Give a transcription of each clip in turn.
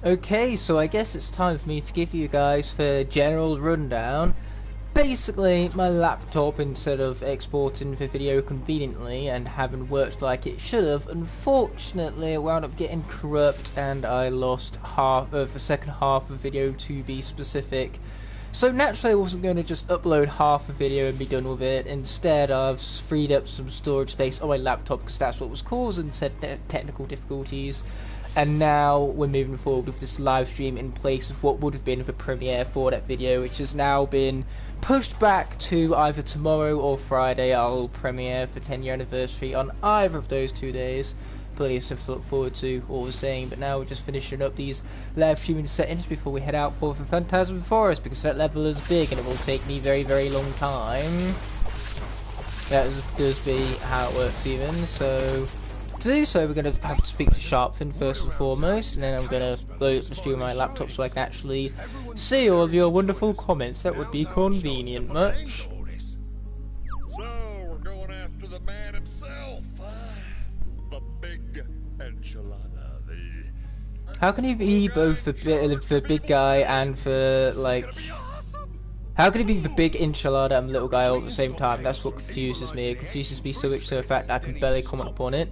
Okay, so I guess it's time for me to give you guys the general rundown. Basically, my laptop, instead of exporting the video conveniently and having worked like it should have, unfortunately it wound up getting corrupt and I lost half of the second half of the video, to be specific. So naturally I wasn't going to just upload half the video and be done with it. Instead I've freed up some storage space on my laptop because that's what was causing said technical difficulties. And now we're moving forward with this live stream in place of what would have been the premiere for that video, which has now been pushed back to either tomorrow or Friday. I'll premiere for 10-year anniversary on either of those 2 days. Plenty of stuff to look forward to, all the same. But now we're just finishing up these live streaming settings before we head out for the Phantasm Forest, because that level is big and it will take me very, very long time. That does be how it works even, so... To do so, we're going to have to speak to Sharpfin first and foremost, and then I'm going to load up the stream on my laptop so I can actually see all of your wonderful comments. That would be convenient much. So, we're going after the man himself, the big enchilada, How can he be both the big guy and the, like... How can he be the big enchilada and the little guy all at the same time? That's what confuses me. It confuses me so much to the fact that I can barely comment upon it.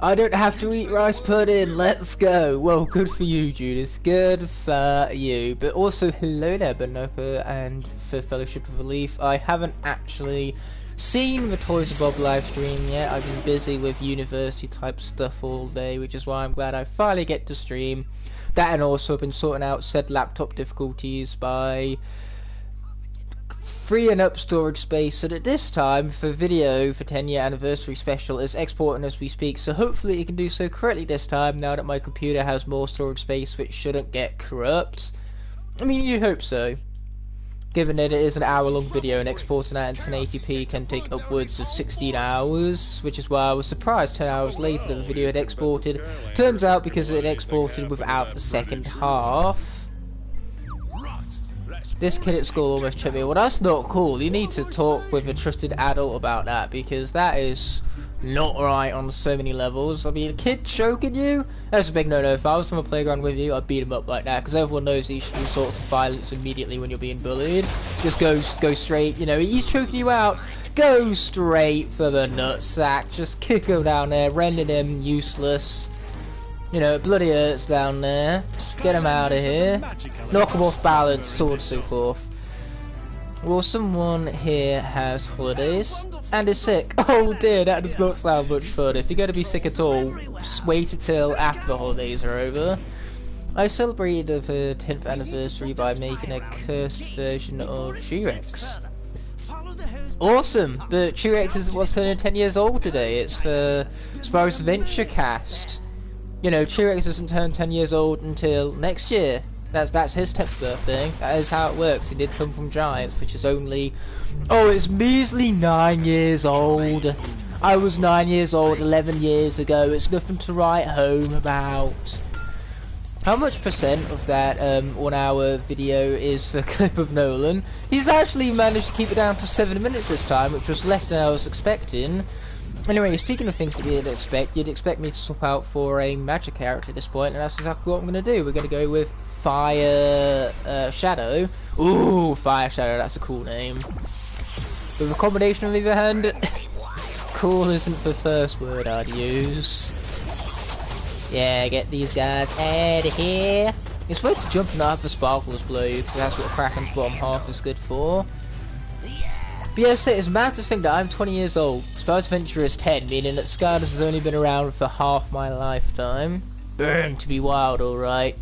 I don't have to eat rice pudding, let's go! Well, good for you, Judas, good for you. But also, hello there, Benopa and for Fellowship of Relief. I haven't actually seen the Toys of Bob live stream yet. I've been busy with university type stuff all day, which is why I'm glad I finally get to stream. That, and also I've been sorting out said laptop difficulties by freeing up storage space, so that this time for video for 10-year anniversary special is exporting as we speak, so hopefully it can do so correctly this time now that my computer has more storage space, which shouldn't get corrupt. I mean, you hope so, given that it is an hour-long video and exporting that in 1080p can take upwards of 16 hours, which is why I was surprised 10 hours later that the video had exported. Turns out because it had exported without the second half. This kid at school almost tripped me. Well, that's not cool. You need to talk with a trusted adult about that, because that is not right on so many levels. I mean, a kid choking you? That's a big no-no. If I was on a playground with you, I'd beat him up like that, because everyone knows that you should resort to violence immediately when you're being bullied. Just go straight, you know, he's choking you out. Go straight for the nutsack. Just kick him down there, rendering him useless. You know, it bloody hurts down there. Get him out of here. Knock him off balance, so on and so forth. Well, someone here has holidays and is sick. Oh dear, that does not sound much fun. If you're going to be sick at all, just wait until after the holidays are over. I celebrated the 10th anniversary by making a cursed version of T-Rex. Awesome, but T-Rex is what's turning 10 years old today. It's the Sparrow's Adventure cast. You know, T-Rex doesn't turn 10 years old until next year. That's his 10th birthday. That is how it works. He did come from Giants, which is only... Oh, it's measly 9 years old. I was 9 years old 11 years ago. It's nothing to write home about. How much percent of that 1 hour video is the clip of Nolan? He's actually managed to keep it down to 7 minutes this time, which was less than I was expecting. Anyway, speaking of things that you'd expect me to swap out for a magic character at this point, and that's exactly what I'm going to do. We're going to go with Fire Shadow. Ooh, Fire Shadow, that's a cool name. With a combination on the other hand, cool isn't the first word I'd use. Yeah, get these guys out of here. It's weird to jump and not have the sparkles blue, because that's what Kraken's bottom half is good for. But yeah, so it's mad to think that I'm 20 years old, Sparrow's Adventure is 10, meaning that Skylanders has only been around for half my lifetime. Burn to be wild, alright.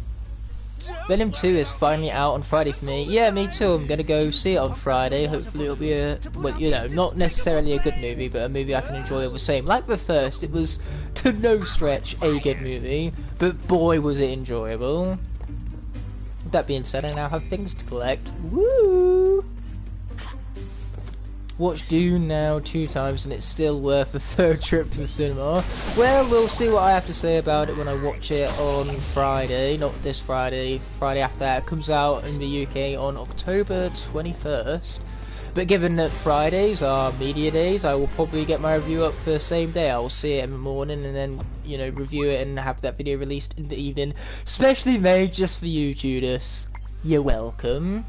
Venom 2 is finally out on Friday for me. Yeah, me too, I'm gonna go see it on Friday. Hopefully it'll be a, well, you know, not necessarily a good movie, but a movie I can enjoy all the same. Like the first, it was, to no stretch, a good movie, but boy was it enjoyable. With that being said, I now have things to collect. Woo! Watched Dune now 2 times and it's still worth a 3rd trip to the cinema. Well, we'll see what I have to say about it when I watch it on Friday. Not this Friday, Friday after that. It comes out in the UK on October 21st. But given that Fridays are media days, I will probably get my review up for the same day. I will see it in the morning and then, you know, review it and have that video released in the evening. Specially made just for you, Judas. You're welcome.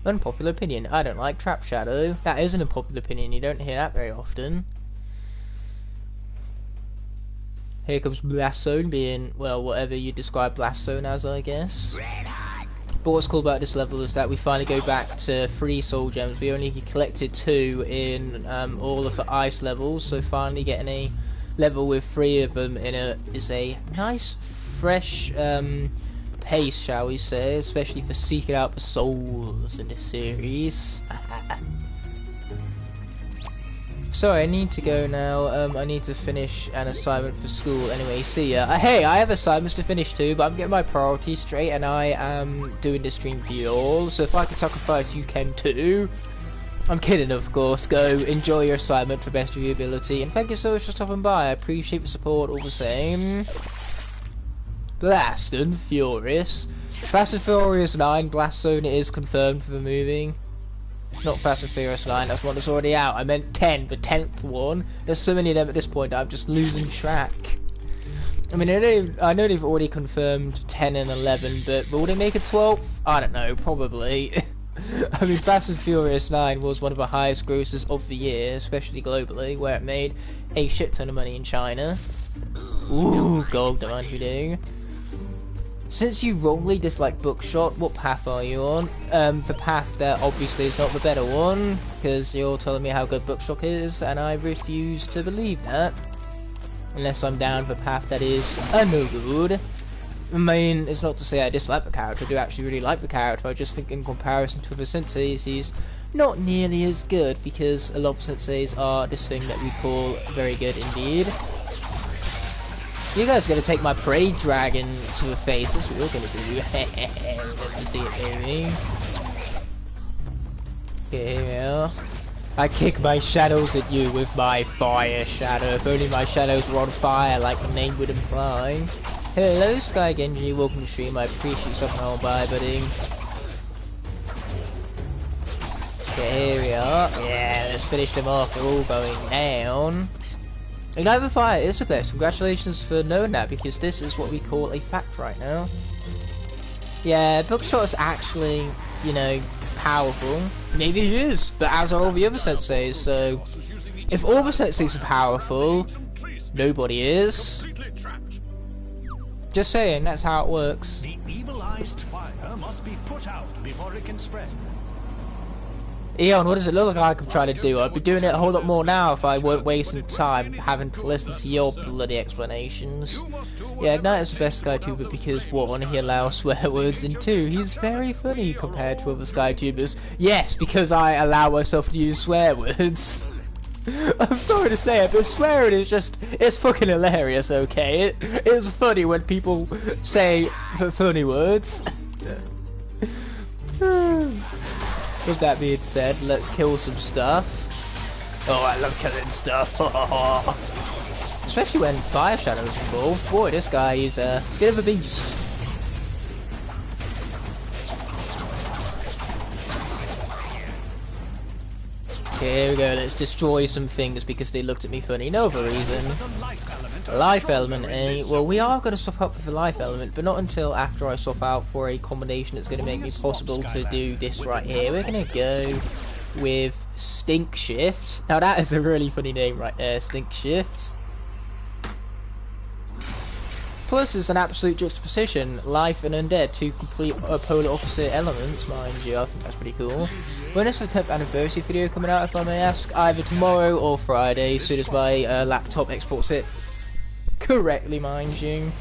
Unpopular opinion. I don't like Trap Shadow. That is an unpopular opinion. You don't hear that very often. Here comes Blast Zone being, well, whatever you describe Blast Zone as, I guess. But what's cool about this level is that we finally go back to 3 soul gems. We only collected 2 in all of the ice levels, so finally getting a level with 3 of them in is a nice, fresh pace, shall we say, especially for seeking out the souls in this series. Sorry, I need to go now. I need to finish an assignment for school. Anyway, see ya. Hey, I have assignments to finish too, but I'm getting my priorities straight, and I am doing this stream for you all. So if I can sacrifice, you can too. I'm kidding, of course. Go enjoy your assignment to the best of your ability, and thank you so much for stopping by. I appreciate the support all the same. Blast and Furious. Fast and Furious 9 Blast Zone is confirmed for the movie. Not Fast and Furious 9, that's one that's already out. I meant 10, the 10th one. There's so many of them at this point, I'm just losing track. I mean, I know they've already confirmed 10 and 11, but will they make a 12th? I don't know, probably. I mean, Fast and Furious 9 was one of the highest grosses of the year, especially globally, where it made a shit ton of money in China. Ooh, gold, don't mind if you do. Since you wrongly dislike Bookshot, what path are you on? The path that obviously is not the better one, because you're telling me how good Bookshot is, and I refuse to believe that. Unless I'm down the path that is no good. I mean, it's not to say I dislike the character, I do actually really like the character, I just think in comparison to the senseis, he's not nearly as good, because a lot of senseis are this thing that we call very good indeed. You guys are gonna take my Parade Dragon to the face, that's what you're gonna do. Let me see it, baby. Okay, here we are. I kick my shadows at you with my fire shadow. If only my shadows were on fire like the name would imply. Hello, Sky Genji, welcome to the stream. I appreciate you stopping on by, buddy. Okay, here we are. Yeah, let's finish them off. They're all going down. Ignite the Fire is the best. Congratulations for knowing that, because this is what we call a fact right now. Yeah, Bookshot is actually, you know, powerful. Maybe he is, but as are all the other senseis, so if all the senseis are powerful, nobody is. Just saying, that's how it works. The evilized fire must be put out before it can spread. Eon, what does it look like I'm trying to do? I'd be doing it a whole lot more now if I weren't wasting time having to listen to your bloody explanations. Yeah, Ignite is the best SkyTuber because 1, he allows swear words, and 2, he's very funny compared to other SkyTubers. Yes, because I allow myself to use swear words. I'm sorry to say it, but swearing is just, it's fucking hilarious, okay? It's funny when people say funny words. With that being said, let's kill some stuff. Oh, I love killing stuff. Especially when Fire Shadow is involved. Boy, this guy is a bit of a beast. Okay, here we go. Let's destroy some things because they looked at me funny. No other reason. Life element, eh? Well, we are going to swap out for the life element, but not until after I swap out for a combination that's going to make me possible to do this right here. We're going to go with Stink Shift. Now that is a really funny name right there, Stink Shift. Plus, it's an absolute juxtaposition. Life and undead, two complete polar opposite elements, mind you. I think that's pretty cool. When is the 10th anniversary video coming out, if I may ask? Either tomorrow or Friday, as soon as my laptop exports it correctly, mind you.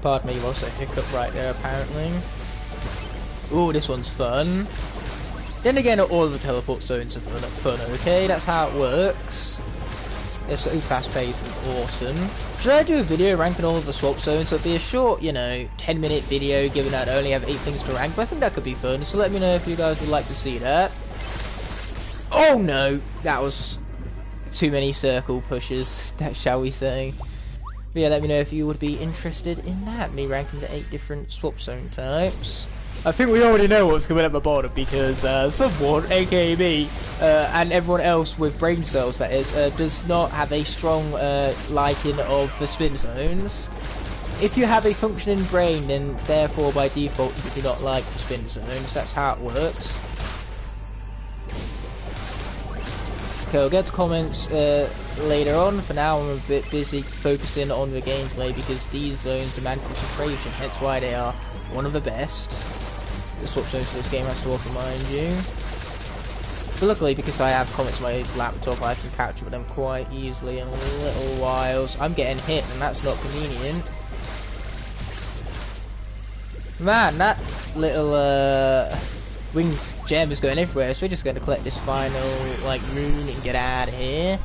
Pardon me, whilst I hiccup right there, apparently. Ooh, this one's fun. Then again, all of the teleport zones are fun, okay? That's how it works. It's so fast-paced and awesome. Should I do a video ranking all of the swap zones? It'll be a short, you know, 10-minute video, given that I only have 8 things to rank, but I think that could be fun, so let me know if you guys would like to see that. Oh no! That was too many circle pushes, that shall we say. But yeah, let me know if you would be interested in that, me ranking the 8 different swap zone types. I think we already know what's coming at the bottom because someone, aka me, and everyone else with brain cells, that is, does not have a strong liking of the spin zones. If you have a functioning brain, then therefore by default you do not like the spin zones. That's how it works. Okay, we'll get to comments later on. For now, I'm a bit busy focusing on the gameplay because these zones demand concentration. That's why they are one of the best. The swap zones for this game has to offer, mind you. But luckily, because I have comments on my laptop, I can catch up with them quite easily in little whiles. I'm getting hit, and that's not convenient. Man, that little winged gem is going everywhere, so we're just going to collect this final like rune and get out of here.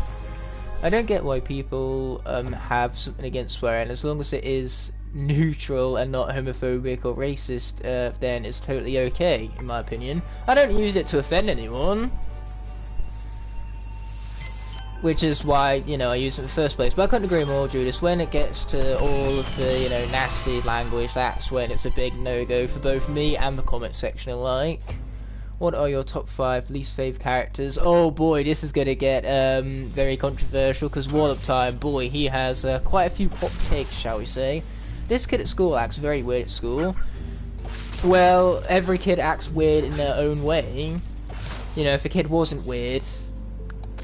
I don't get why people have something against swearing. As long as it is neutral and not homophobic or racist, then it's totally okay, in my opinion. I don't use it to offend anyone, which is why, you know, I use it in the first place. But I couldn't agree more, Judas. When it gets to all of the, you know, nasty language, that's when it's a big no-go for both me and the comment section alike. What are your top 5 least favourite characters? Oh boy, this is gonna get very controversial, because Wallop Time, boy, he has quite a few hot takes, shall we say. This kid at school acts very weird at school. Well, every kid acts weird in their own way. You know, if a kid wasn't weird,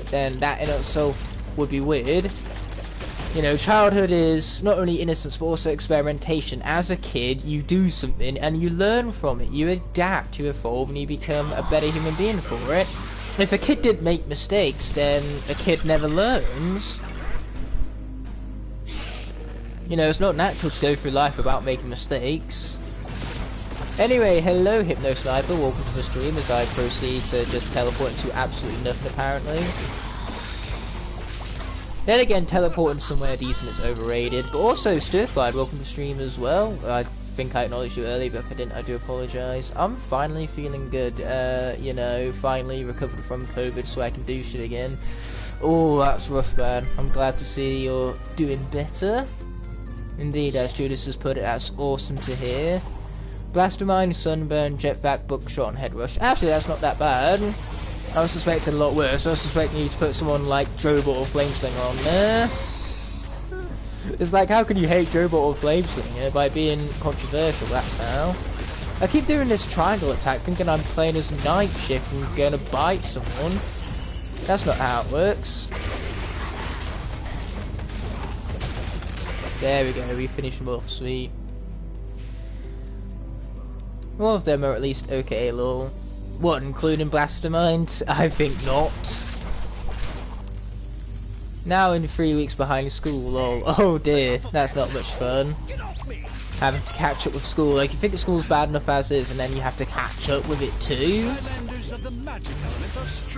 then that in itself would be weird. You know, childhood is not only innocence but also experimentation. As a kid, you do something and you learn from it. You adapt, you evolve, and you become a better human being for it. If a kid didn't make mistakes, then a kid never learns. You know, it's not natural to go through life without making mistakes. Anyway, hello Hypno Sniper, welcome to the stream as I proceed to just teleport into absolutely nothing apparently. Then again, teleporting somewhere decent is overrated, but also Stirfied, welcome to the stream as well. I think I acknowledged you earlier, but if I didn't, I do apologise. I'm finally feeling good, you know, finally recovered from COVID so I can do shit again. Oh, that's rough, man. I'm glad to see you're doing better. Indeed, as Judas has put it, that's awesome to hear. Blastermine, Sunburn, Jetpack, Buckshot, and Head Rush. Actually, that's not that bad. I was suspecting a lot worse. I was expecting you to put someone like Drobot or Flameslinger on there. It's like, how can you hate Drobot or Flameslinger by being controversial? That's how. I keep doing this triangle attack thinking I'm playing as Night Shift and going to bite someone. That's not how it works. There we go, we finished them off, sweet. All of them are at least okay, lol. What, including Blastermind? I think not. Now in 3 weeks behind school, lol. Oh dear, that's not much fun. Having to catch up with school, like you think school's bad enough as is, and then you have to catch up with it too?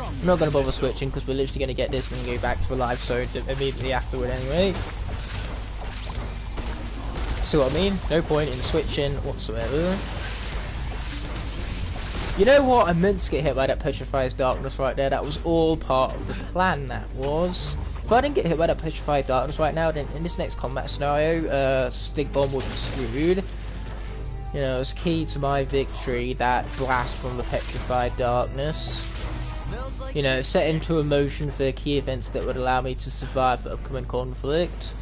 I'm not going to bother switching, because we're literally going to get this and go back to the live zone immediately afterward anyway. See what I mean? No point in switching whatsoever. You know what? I meant to get hit by that Petrified Darkness right there. That was all part of the plan, that was. If I didn't get hit by that Petrified Darkness right now, then in this next combat scenario, Stick Bomb would be screwed. You know, it's key to my victory, that blast from the Petrified Darkness. You know, set into a motion for key events that would allow me to survive the upcoming conflict.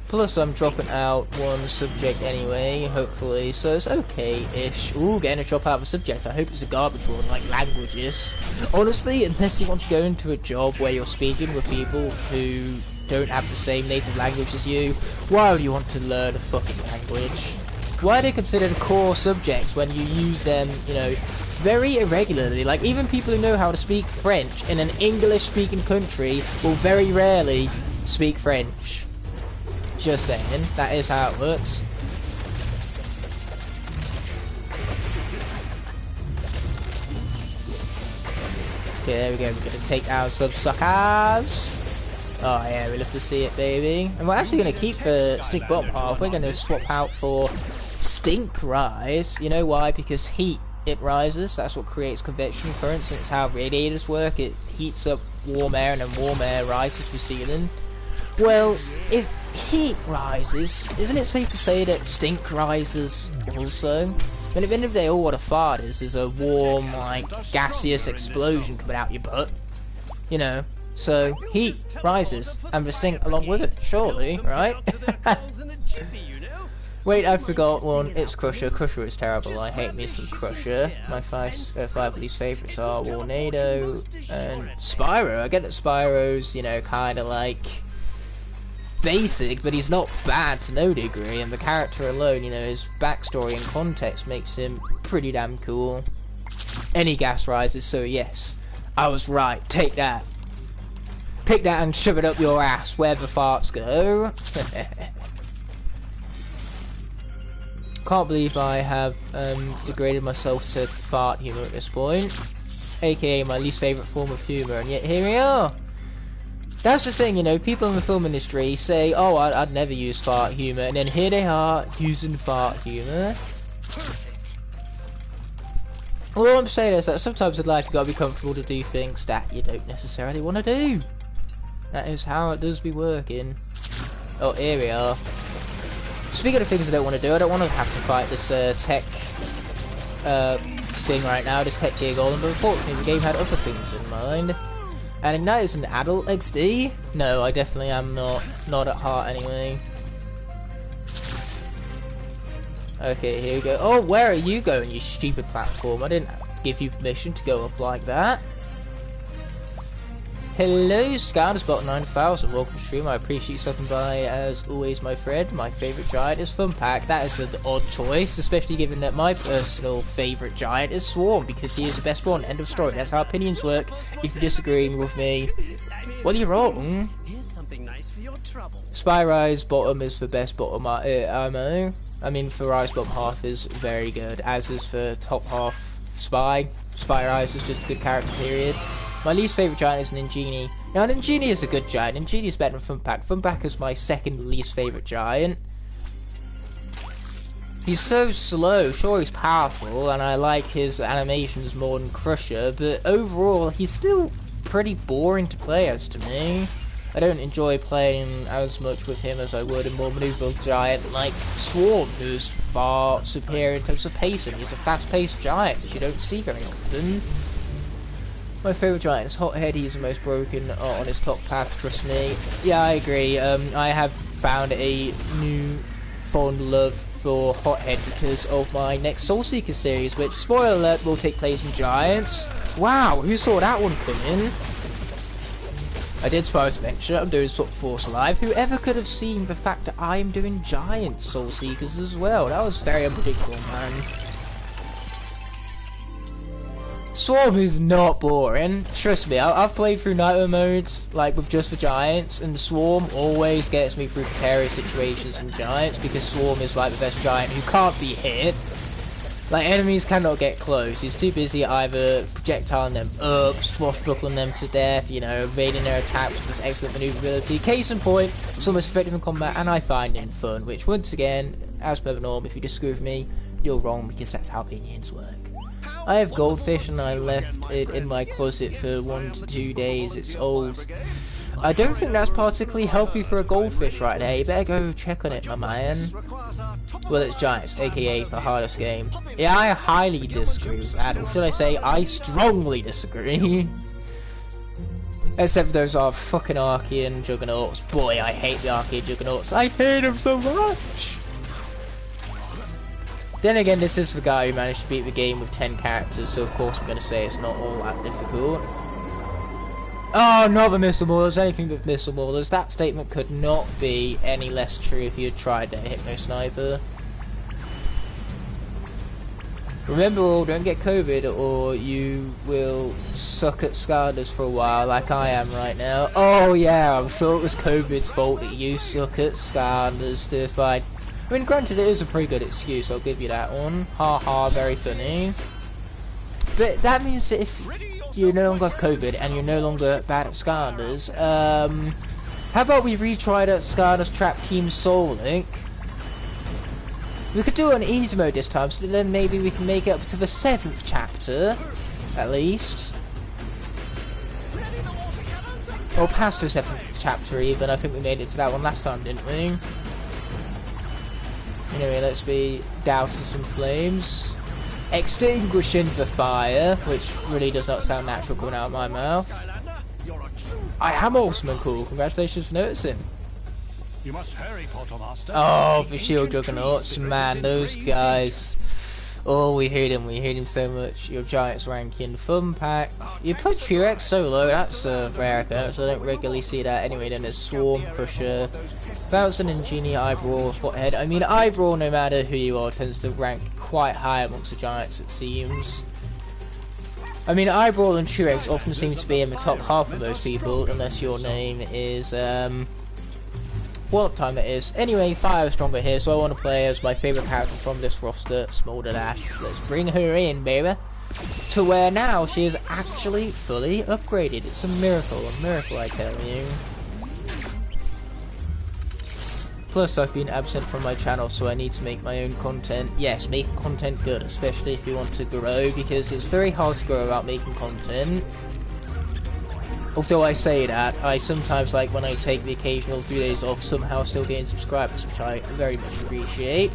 Plus I'm dropping out one subject anyway, hopefully, so it's okay-ish. Ooh, getting a drop out of a subject. I hope it's a garbage one, like languages. Honestly, unless you want to go into a job where you're speaking with people who don't have the same native language as you, why would you want to learn a fucking language? Why are they considered core subjects when you use them, you know, very irregularly? Like, even people who know how to speak French in an English-speaking country will very rarely speak French. Just saying, that is how it works. Okay, there we go, we're gonna take out some suckers. Oh yeah, we love to see it, baby. And we're actually gonna keep the Stink Bomb half. We're gonna swap out for Stink Rise. You know why? Because heat, it rises. That's what creates convection currents, and it's how radiators work. It heats up warm air, and then warm air rises to the ceiling. Well, if heat rises, isn't it safe to say that stink rises also? But at the end of the day, all what a fart is a warm, like, gaseous explosion coming out your butt. You know, so heat rises, and the stink along with it, surely, right? Wait, I forgot one. It's Crusher. Crusher is terrible. I hate me some Crusher. My five of these favourites are Warnado and Spyro. I get that Spyro's, you know, kind of like basic, but he's not bad to no degree, and the character alone, you know, his backstory and context makes him pretty damn cool. Any gas rises, so yes, I was right. Take that. Take that and shove it up your ass where the farts go. Can't believe I have degraded myself to fart humour at this point, aka my least favourite form of humour, and yet here we are. That's the thing, you know, people in the film industry say, oh, I'd never use fart humour, and then here they are using fart humour. All I'm saying is that sometimes in life you've got to be comfortable to do things that you don't necessarily want to do. That is how it does be working. Oh, here we are. Speaking of things I don't want to do, I don't want to have to fight this tech thing right now, this tech gear golem, but unfortunately the game had other things in mind. And Ignite is an adult XD? No, I definitely am not. Not at heart anyway. Okay, here we go. Oh, where are you going, you stupid platform? I didn't give you permission to go up like that. Hello, Skylanders bot 9000. Welcome to stream. I appreciate you stopping by as always, my friend. My favourite giant is Funpack. That is an odd choice, especially given that my personal favourite giant is Swarm, because he is the best one. End of story. That's how opinions work. If you're disagreeing with me, well, you're wrong. Here's something nice for your trouble. Spyro's bottom is the best bottom ammo. I mean, Farai's bottom half is very good, as is the top half Spy. Spyro's is just a good character, period. My least favourite giant is Ningini. Now, Ningini is a good giant. Ningini is better than Funpack. Funpack is my second least favourite giant. He's so slow. Sure, he's powerful, and I like his animations more than Crusher, but overall, he's still pretty boring to play as to me. I don't enjoy playing as much with him as I would a more manoeuvrable giant like Swarm, who's far superior in terms of pacing. He's a fast-paced giant, which you don't see very often. My favourite giant is Hothead. He's the most broken on his top path, trust me. Yeah, I agree. I have found a new fond love for Hothead because of my next Soul Seeker series, which, spoiler alert, will take place in Giants. Wow, who saw that one coming? I did Spyro's Adventure. I'm doing Swap Force Alive. Whoever could have seen the fact that I am doing Giant Soul Seekers as well? That was very unpredictable, man. Swarm is not boring. Trust me, I've played through Nightmare mode, like with just the Giants, and Swarm always gets me through precarious situations in Giants, because Swarm is like the best giant who can't be hit. Like, enemies cannot get close. He's too busy either projectiling them up, swashbuckling them to death, you know, evading their attacks with this excellent maneuverability. Case in point, it's almost effective in combat, and I find it fun, which, once again, as per the norm, if you disagree with me, you're wrong, because that's how opinions work. I have goldfish and I left it in my closet for 1 to 2 days. It's old. I don't think that's particularly healthy for a goldfish right there. You better go check on it, my man. Well, it's Giants, aka the hardest game. Yeah, I highly disagree with that. Or should I say, I strongly disagree. Except for those are fucking Archean Juggernauts. Boy, I hate the Archean Juggernauts. I hate them so much! Then again, this is the guy who managed to beat the game with 10 characters, so of course I'm going to say it's not all that difficult. Oh, not the missile maulers, anything but missile maulers. That statement could not be any less true if you had tried that Hypno Sniper. Remember all, don't get COVID or you will suck at Skylanders for a while like I am right now. Oh yeah, I'm sure it was COVID's fault that you suck at Skylanders to find. I mean, granted, it is a pretty good excuse, I'll give you that one. Ha ha, very funny. But that means that if you no longer have COVID and you're no longer bad at Skylanders, how about we retry that Skylanders Trap Team Soul Link? We could do it on easy mode this time, so then maybe we can make it up to the 7th chapter, at least. Or past the 7th chapter even, I think we made it to that one last time, didn't we? Anyway, let's be doused in some flames. extinguishing the fire, which really does not sound natural coming out of my mouth. Skylander, you're a true... I am awesome and cool. Congratulations for noticing. You must hurry, Quartermaster. Oh, The the shield ancient juggernauts, trees man, those represent guys. Oh, we hate him so much. Your Giants ranking, fun pack. You put T-Rex so low, that's a rare occurrence. I don't regularly see that anyway. Then there's Swarm, Crusher, Bouncing and Genie, Eyebrawl, Hothead. I mean, Eyebrawl, no matter who you are, tends to rank quite high amongst the Giants, it seems. I mean, Eyebrawl and T-Rex often seem to be in the top half of most people, unless your name is, what time it is. Anyway, Fire is stronger here, so I want to play as my favourite character from this roster, Smolder Dash. Let's bring her in, baby. To where now she is actually fully upgraded. It's a miracle I tell you. Plus, I've been absent from my channel, so I need to make my own content. Yes, making content good, especially if you want to grow, because it's very hard to grow without making content. Although I say that, I sometimes like when I take the occasional few days off somehow still gain subscribers, which I very much appreciate.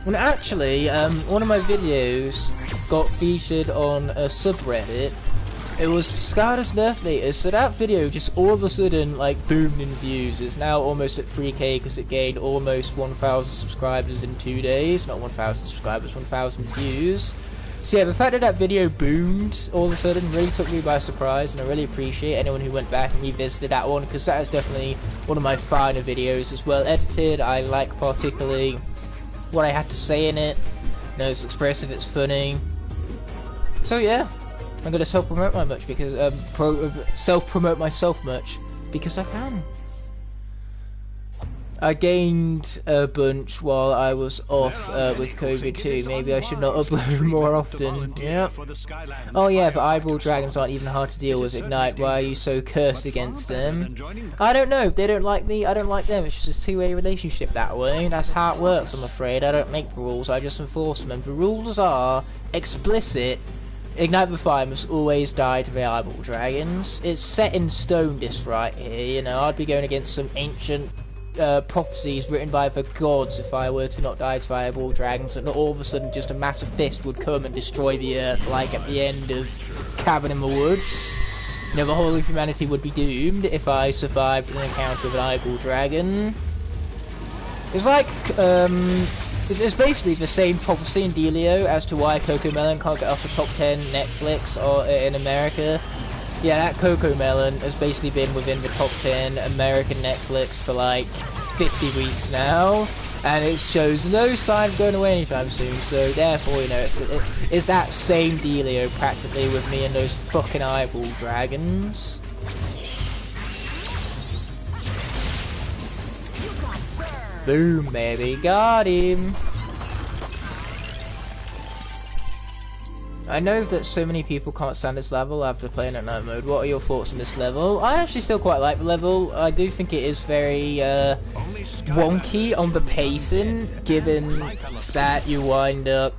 And actually, one of my videos got featured on a subreddit. It was Skylanders Nerf Latest, so that video just all of a sudden like boomed in views. It's now almost at 3k because it gained almost 1,000 subscribers in 2 days. Not 1,000 subscribers, 1,000 views. So yeah, the fact that that video boomed all of a sudden really took me by surprise, and I really appreciate anyone who went back and revisited that one, because that is definitely one of my finer videos. It's well edited. I like particularly what I had to say in it. You know, it's expressive, it's funny. So yeah, I'm gonna self-promote my much because self-promote myself much because I can. I gained a bunch while I was off with COVID too. Maybe I should not upload more often. Yeah. Oh yeah, the eyeball dragons aren't even hard to deal with. Ignite, why are you so cursed against them? I don't know. If they don't like me, I don't like them. It's just a two-way relationship that way. That's how it works, I'm afraid. I don't make the rules, I just enforce them. And the rules are explicit. Ignite the Fire must always die to the eyeball dragons. It's set in stone, this right here. You know, I'd be going against some ancient prophecies written by the gods if I were to not die to eyeball dragons, and all of a sudden just a massive fist would come and destroy the earth, like at the end of Cabin in the Woods. You know, the whole of humanity would be doomed if I survived an encounter with an eyeball dragon. It's like, it's basically the same prophecy in Delio as to why Coco Melon can't get off the top 10 Netflix or in America. Yeah, that Coco Melon has basically been within the top 10 American Netflix for like 50 weeks now, and it shows no sign of going away anytime soon, so therefore, you know, it's that same dealio practically with me and those fucking eyeball dragons. Boom, baby, got him! I know that so many people can't stand this level after playing at night mode. What are your thoughts on this level? I actually still quite like the level. I do think it is very wonky on the pacing, given that you wind up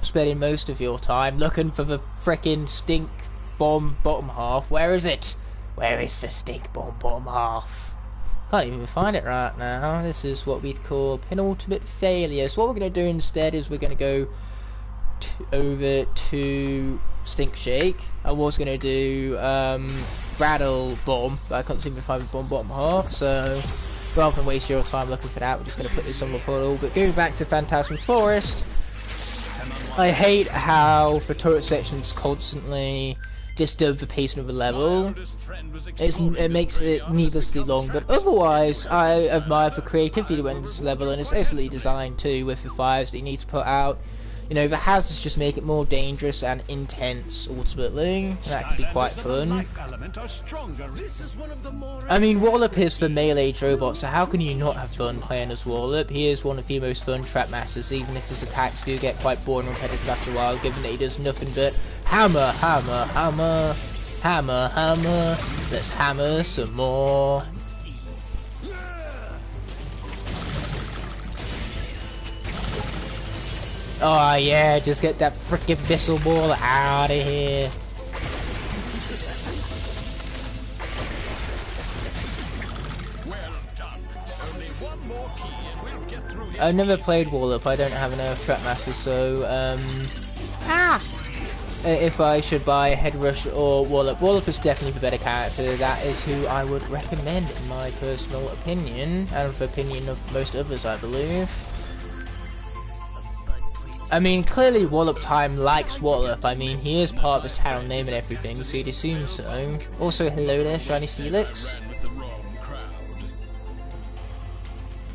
spending most of your time looking for the frickin' stink bomb bottom half. Where is it? Where is the stink bomb bottom half? Can't even find it right now. This is what we'd call penultimate failure. So what we're going to do instead is we're going to go over to Stink Shake. I was going to do Rattle Bomb, but I couldn't seem to find the bomb bottom half, so rather than waste your time looking for that, we're just going to put this on the portal. But going back to Phantasm Forest, I hate how the turret sections constantly disturb the pacing of the level. It makes it needlessly long, but otherwise I admire the creativity that went into this level, and it's excellently designed too, with the fires that you need to put out. You know, the houses just make it more dangerous and intense, ultimately. That can be quite fun. I mean, Wallop is the melee robot, so how can you not have fun playing as Wallop? He is one of the most fun trap masters, even if his attacks do get quite boring and repetitive after a while, given that he does nothing but hammer, hammer, hammer, hammer, hammer. Let's hammer some more. Oh yeah, just get that frickin' missile ball out of here. Well done. Only one more key and we'll get through I've never played Wallop. I don't have enough Trapmaster, so if I should buy Headrush or Wallop, Wallop is definitely the better character. That is who I would recommend, in my personal opinion, and the opinion of most others, I believe. I mean, clearly Wallop Time likes Wallop. I mean, he is part of the channel name and everything, so you'd assume so. Also, hello there, Shiny Steelix.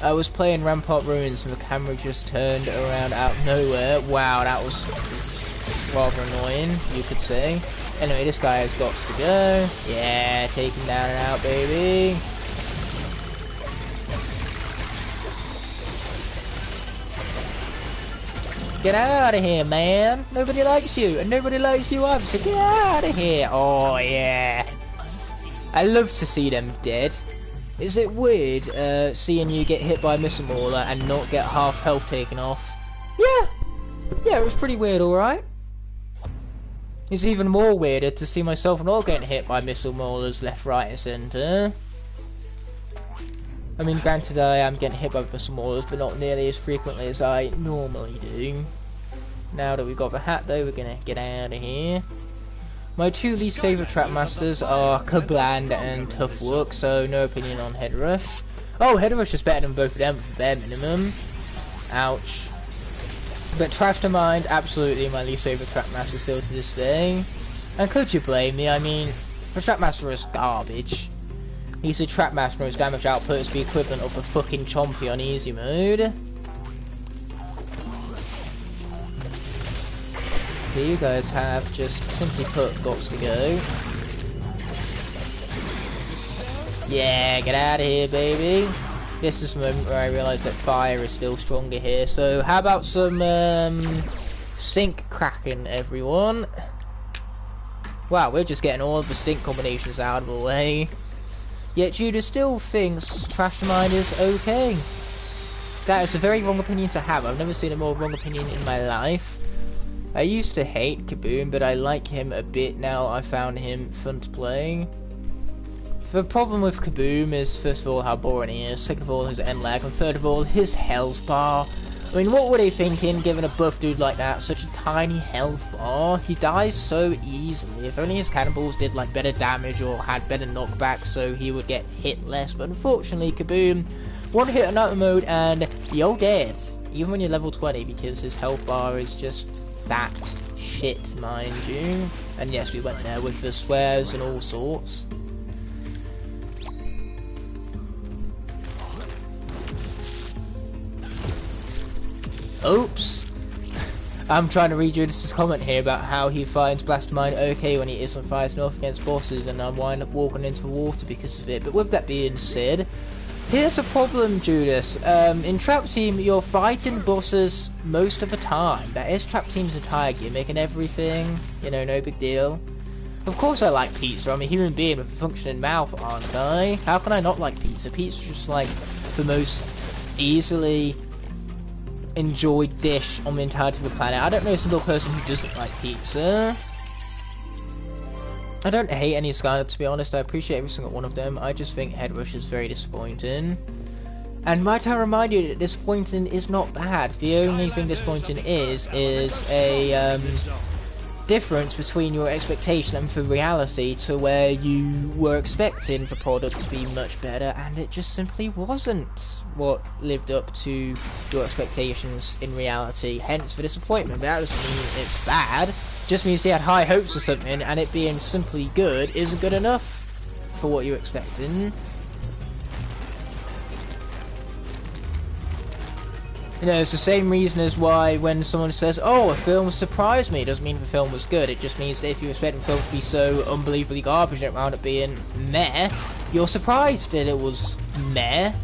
I was playing Rampart Ruins and the camera just turned around out of nowhere. Wow, that was rather annoying, you could say. Anyway, this guy has got to go. Yeah, take him down and out, baby. Get out of here, man. Nobody likes you, and nobody likes you either, so get out of here. Oh, yeah. I love to see them dead. Is it weird seeing you get hit by a missile mauler and not get half health taken off? Yeah. Yeah, it was pretty weird, alright. It's even more weirder to see myself not getting hit by missile maulers left, right, and centre. I mean, granted, I am getting hit by missile maulers, but not nearly as frequently as I normally do. Now that we've got the hat, though, we're gonna get out of here. My two least favourite Trapmasters are Kabland and Tough Work, so no opinion on Headrush. Oh, Headrush is better than both of them for bare minimum. Ouch. But Trash to Mind, absolutely my least favourite Trapmaster still to this day. And could you blame me? I mean, the Trapmaster is garbage. He's a Trapmaster and his damage output is the equivalent of a fucking Chompy on easy mode. Okay, you guys have just simply put gots to go. Yeah, get out of here, baby. This is the moment where I realise that fire is still stronger here. So how about some stink cracking, everyone? Wow, we're just getting all of the stink combinations out of the way. Yet Judah still thinks Trash to Mind is okay. That is a very wrong opinion to have. I've never seen a more wrong opinion in my life. I used to hate Kaboom, but I like him a bit now. I found him fun to play. The problem with Kaboom is, first of all, how boring he is, second of all, his end lag, and third of all, his health bar. I mean, what were they thinking, giving a buff dude like that such a tiny health bar? He dies so easily. If only his cannonballs did like better damage or had better knockback so he would get hit less, but unfortunately, Kaboom, one hit on auto mode and you're dead. Even when you're level 20, because his health bar is just that shit, mind you. And yes, we went there with the swears and all sorts. Oops. I'm trying to read Judas's comment here about how he finds Blast-Mine okay when he isn't fighting off against bosses, and I wind up walking into the water because of it. But with that being said, here's a problem, Judas. In Trap Team, you're fighting bosses most of the time. That is Trap Team's entire gimmick and everything. You know, no big deal. Of course I like pizza. I'm a human being with a functioning mouth, aren't I? How can I not like pizza? Pizza's just like the most easily enjoyed dish on the entirety of the planet. I don't know a single person who doesn't like pizza. I don't hate any Skylanders, to be honest. I appreciate every single one of them. I just think Headrush is very disappointing. And might I remind you that disappointing is not bad. The only thing disappointing is a difference between your expectation and the reality, to where you were expecting the product to be much better and it just simply wasn't what lived up to your expectations in reality, hence the disappointment. But that doesn't mean it's bad, it just means you had high hopes for something and it being simply good isn't good enough for what you're expecting. You know, it's the same reason as why when someone says, oh, a film surprised me, it doesn't mean the film was good. It just means that if you expect the film to be so unbelievably garbage and it wound up being meh, you're surprised that it was meh.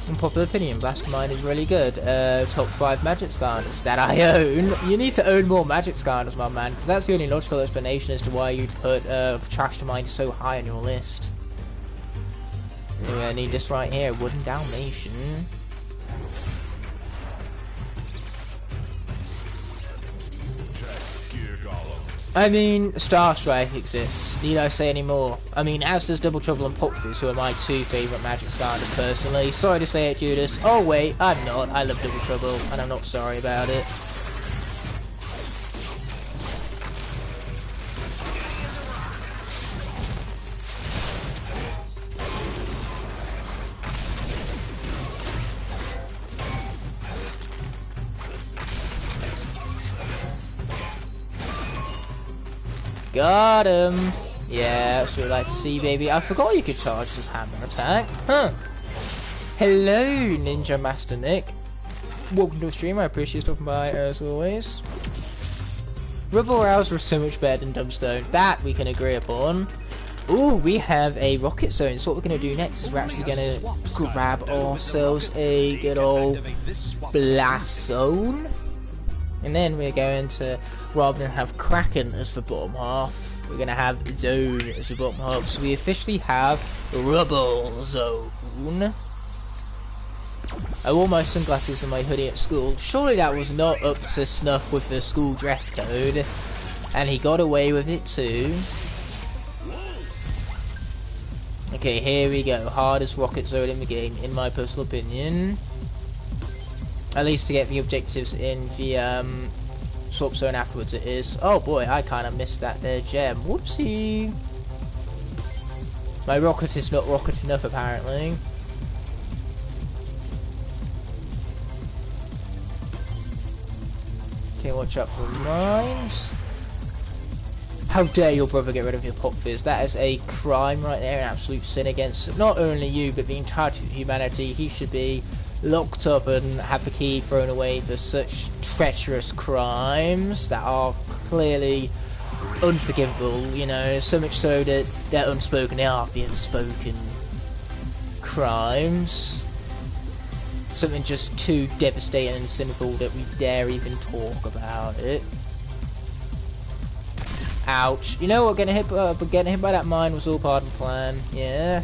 Unpopular opinion, Blast-Mine is really good. Top 5 Magic Skylanders that I own. You need to own more Magic Skylanders, my man, because that's the only logical explanation as to why you'd put Trash to Mind so high on your list. Anyway, I need this right here, Wooden Dalmatian. I mean, Star Strike exists. Need I say any more? I mean, as does Double Trouble and Pop Fizz, who are my two favourite Magic Skylanders personally. Sorry to say it, Judas. Oh wait, I'm not. I love Double Trouble, and I'm not sorry about it. Got him! Yeah, that's what we like to see, baby. I forgot you could charge this hammer attack. Huh. Hello, Ninja Master Nick. Welcome to the stream. I appreciate you stopping by as always. Rubble Rouse was so much better than Dumbstone. That we can agree upon. Ooh, we have a rocket zone. So what we're going to do next is we're actually going to grab ourselves a good old blast zone. And then we're going to, rather than have Kraken as the bottom half, we're going to have Zone as the bottom half. So we officially have Rubble Zone. I wore my sunglasses and my hoodie at school. Surely that was not up to snuff with the school dress code. And he got away with it too. Okay, here we go. Hardest rocket zone in the game, in my personal opinion. At least to get the objectives in the swap zone afterwards it is. Oh boy, I kind of missed that there gem. Whoopsie. My rocket is not rocket enough apparently. Okay, watch out for mines. How dare your brother get rid of your Pop Fizz? That is a crime right there, an absolute sin against not only you but the entire humanity. He should be locked up and have the key thrown away for such treacherous crimes that are clearly unforgivable, you know, so much so that they're unspoken, they are the unspoken crimes. Something just too devastating and sinful that we dare even talk about it. Ouch. You know what, getting hit by that mine was all part of the plan, yeah.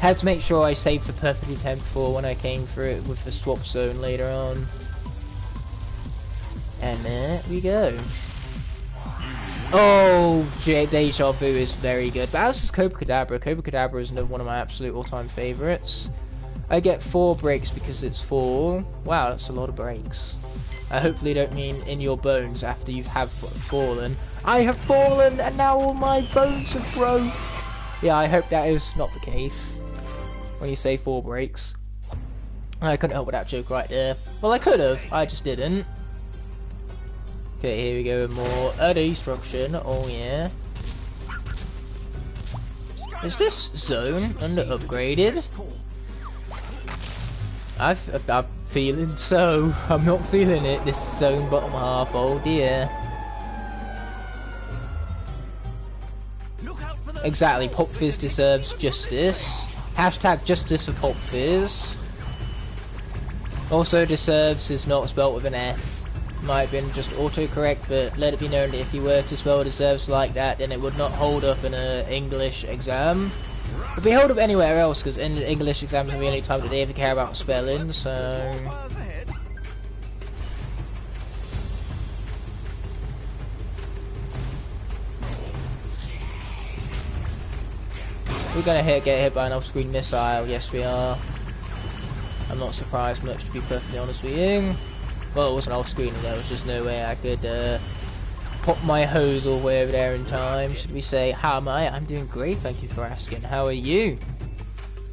Had to make sure I saved the perfect attempt for when I came through it with the swap zone later on. And there we go. Oh, Deja Vu is very good. But as is Cobra Cadabra. Cobra Cadabra is another one of my absolute all-time favourites. I get 4 breaks because it's 4. Wow, that's a lot of breaks. I hopefully don't mean in your bones after you have fallen. I have fallen and now all my bones have broke. Yeah, I hope that is not the case. When you say 4 breaks. I couldn't help with that joke right there. Well, I could have, I just didn't. Okay, here we go with more destruction. Oh yeah. Is this zone under upgraded? I'm feeling so. I'm not feeling it. This zone bottom half. Oh dear. Exactly. Pop Fizz deserves justice. Hashtag justice for Pop Fizz. Also deserves is not spelt with an F. Might have been just autocorrect, but let it be known that if you were to spell deserves like that, then it would not hold up in an English exam. It would be held up anywhere else, because in English exams are the only time that they ever care about spelling, so... We're gonna get hit by an off-screen missile, yes we are. I'm not surprised much, to be perfectly honest with you. Well, it wasn't off-screen, there was just no way I could pop my hose all the way over there in time. Should we say, how am I? I'm doing great, thank you for asking. How are you?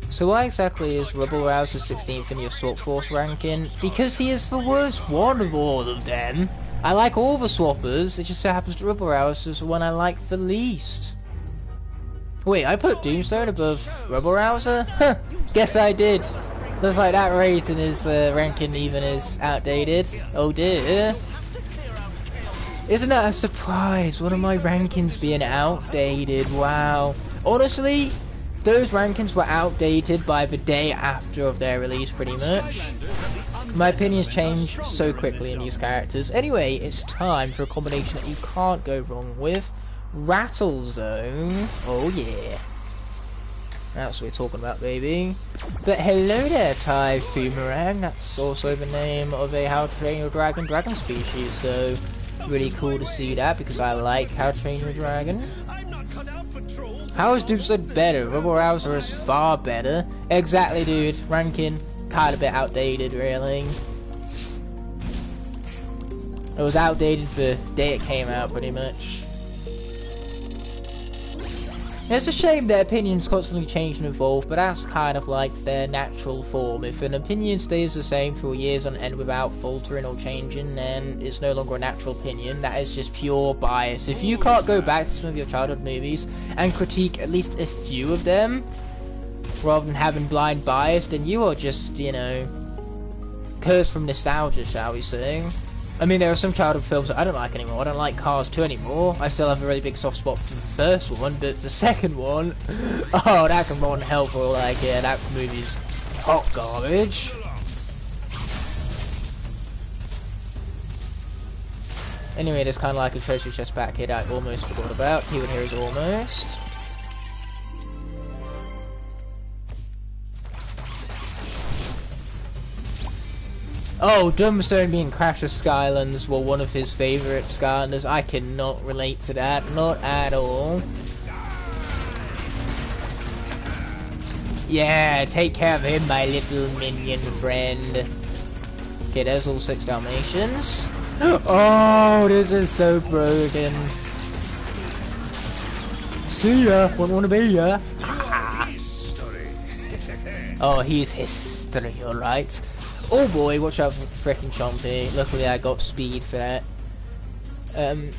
So why exactly is Rubble Rouse the 16th in your Swap Force ranking? Because he is the worst one of all of them. I like all the swappers, it just so happens that Rubble Rouse is the one I like the least. Wait, I put Doomstone above Rubble Rouser? Huh, guess I did. Looks like that rating is ranking even is outdated. Oh dear. Isn't that a surprise? One of my rankings being outdated. Wow. Honestly, those rankings were outdated by the day after of their release pretty much. My opinions change so quickly in these characters. Anyway, it's time for a combination that you can't go wrong with. Rattle Zone. Oh yeah. That's what we're talking about, baby. But hello there, Typhumerang. That's also the name of a How to Train Your Dragon species, so really cool to see that because I like How to Train Your Dragon. I'm not cut out for trolls. How is Doomsday better? Rubble Rouser is far better. Exactly, dude. Ranking kind of a bit outdated, really. It was outdated for the day it came out, pretty much. It's a shame that opinions constantly change and evolve, but that's kind of like their natural form. If an opinion stays the same for years on end without faltering or changing, then it's no longer a natural opinion. That is just pure bias. If you can't go back to some of your childhood movies and critique at least a few of them, rather than having blind bias, then you are just, you know, cursed from nostalgia, shall we say. I mean, there are some childhood films that I don't like anymore. I don't like Cars 2 anymore. I still have a really big soft spot for the first one, but the second one, oh, that can run hell for all I care. That movie's hot garbage. Anyway, there's kind of like a treasure chest back here that I almost forgot about. Here and here is almost. Oh, Dumbstone being Crasher Skylanders were one of his favourite Skylanders. I cannot relate to that, not at all. Yeah, take care of him, my little minion friend. Okay, there's all 6 Dalmatians. Oh, this is so broken. See ya, wouldn't want to be ya. Oh, he's history, alright. Oh boy, watch out for frickin' Chompy. Luckily I got speed for that.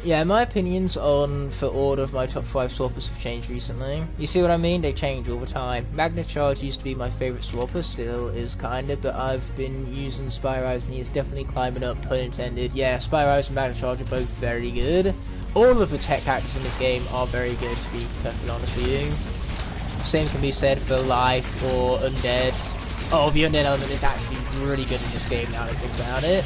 Yeah, my opinions on for order of my top 5 swappers have changed recently. You see what I mean? They change all the time. Magna Charge used to be my favourite swapper, still is kinda, but I've been using Spyrise and he is definitely climbing up, pun intended. Yeah, Spyrise and Magna Charge are both very good. All of the tech characters in this game are very good, to be perfectly honest with you. Same can be said for Life or Undead. Oh, the Undead element is actually really good in this game now that I think about it.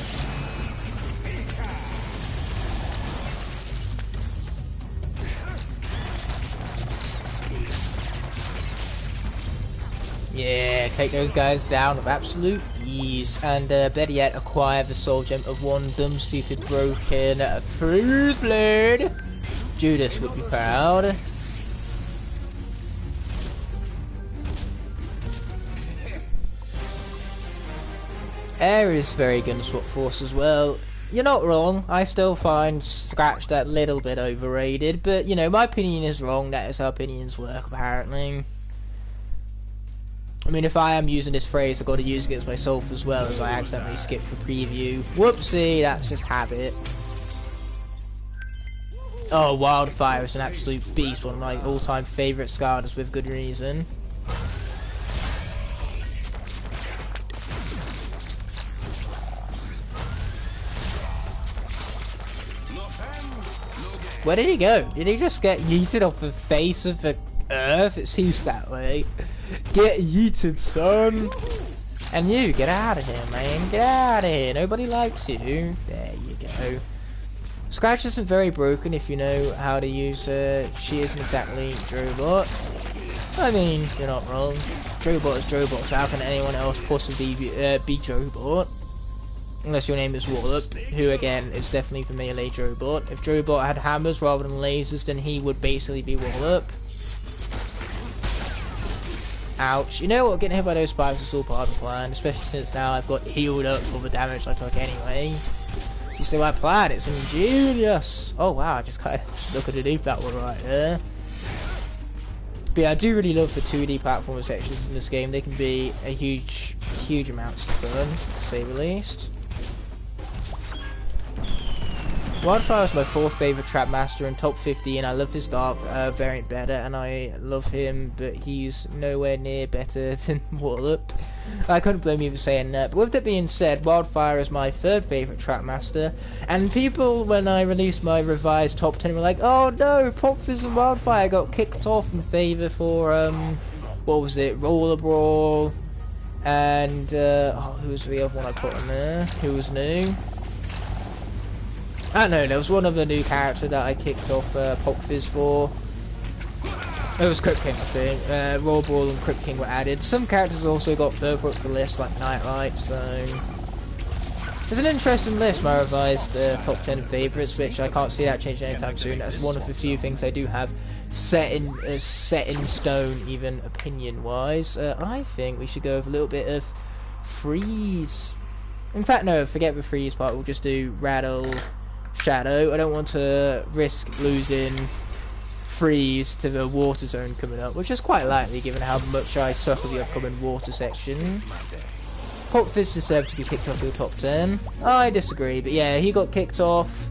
Yeah, take those guys down with absolute ease. And better yet, acquire the soul gem of one dumb, stupid, broken Freeze Blade. Judas would be proud. Air is very good in Swap Force as well. You're not wrong, I still find Scratch that little bit overrated, but you know, my opinion is wrong, that is how opinions work apparently. I mean, if I am using this phrase, I've got to use it against myself as well, as I accidentally skipped the preview. Whoopsie, that's just habit. Oh, Wildfire is an absolute beast, one of my all-time favourite Skylanders with good reason. Where did he go? Did he just get yeeted off the face of the earth? It seems that way. Get yeeted, son! And you, get out of here, man. Get out of here. Nobody likes you. There you go. Scratch isn't very broken if you know how to use her. She isn't exactly Drobot. I mean, you're not wrong. Drobot is Drobot, so how can anyone else possibly be Drobot? Unless your name is Wallop, who again is definitely the melee Drobot. If Drobot had hammers rather than lasers, then he would basically be Wallop. Ouch. You know what, getting hit by those spikes is all part of the plan, especially since now I've got healed up for the damage I took anyway. You see my plan, it's ingenious! Oh wow, I just kind of stuck underneath that one right there. But yeah, I do really love the 2D platformer sections in this game. They can be a huge amounts of fun, to say the least. Wildfire is my 4th favourite trap master and top 50, and I love his dark variant better, and I love him, but he's nowhere near better than Wallop. I couldn't blame you for saying that. But with that being said, Wildfire is my 3rd favourite trap master, and people, when I released my revised top 10, were like, oh no, Pop Fizz and Wildfire got kicked off in favour for, what was it, Roller Brawl, and, oh, who was the other one I put in there? Who was new? I don't know, there was one other new character that I kicked off Pop Fizz for. It was Crypt King, I think. Roll Brawl and Crypt King were added. Some characters also got further up the list, like Nightlight, so... There's an interesting list, my revised top 10 favourites, which I can't see that changing anytime soon. That's one of the few things I do have set in stone, even opinion-wise. I think we should go with a little bit of freeze. In fact, no, forget the freeze part. We'll just do rattle, shadow. I don't want to risk losing freeze to the water zone coming up, which is quite likely given how much I suck at the upcoming water section. Pop Fizz deserved to be kicked off your top 10. I disagree, but yeah, he got kicked off.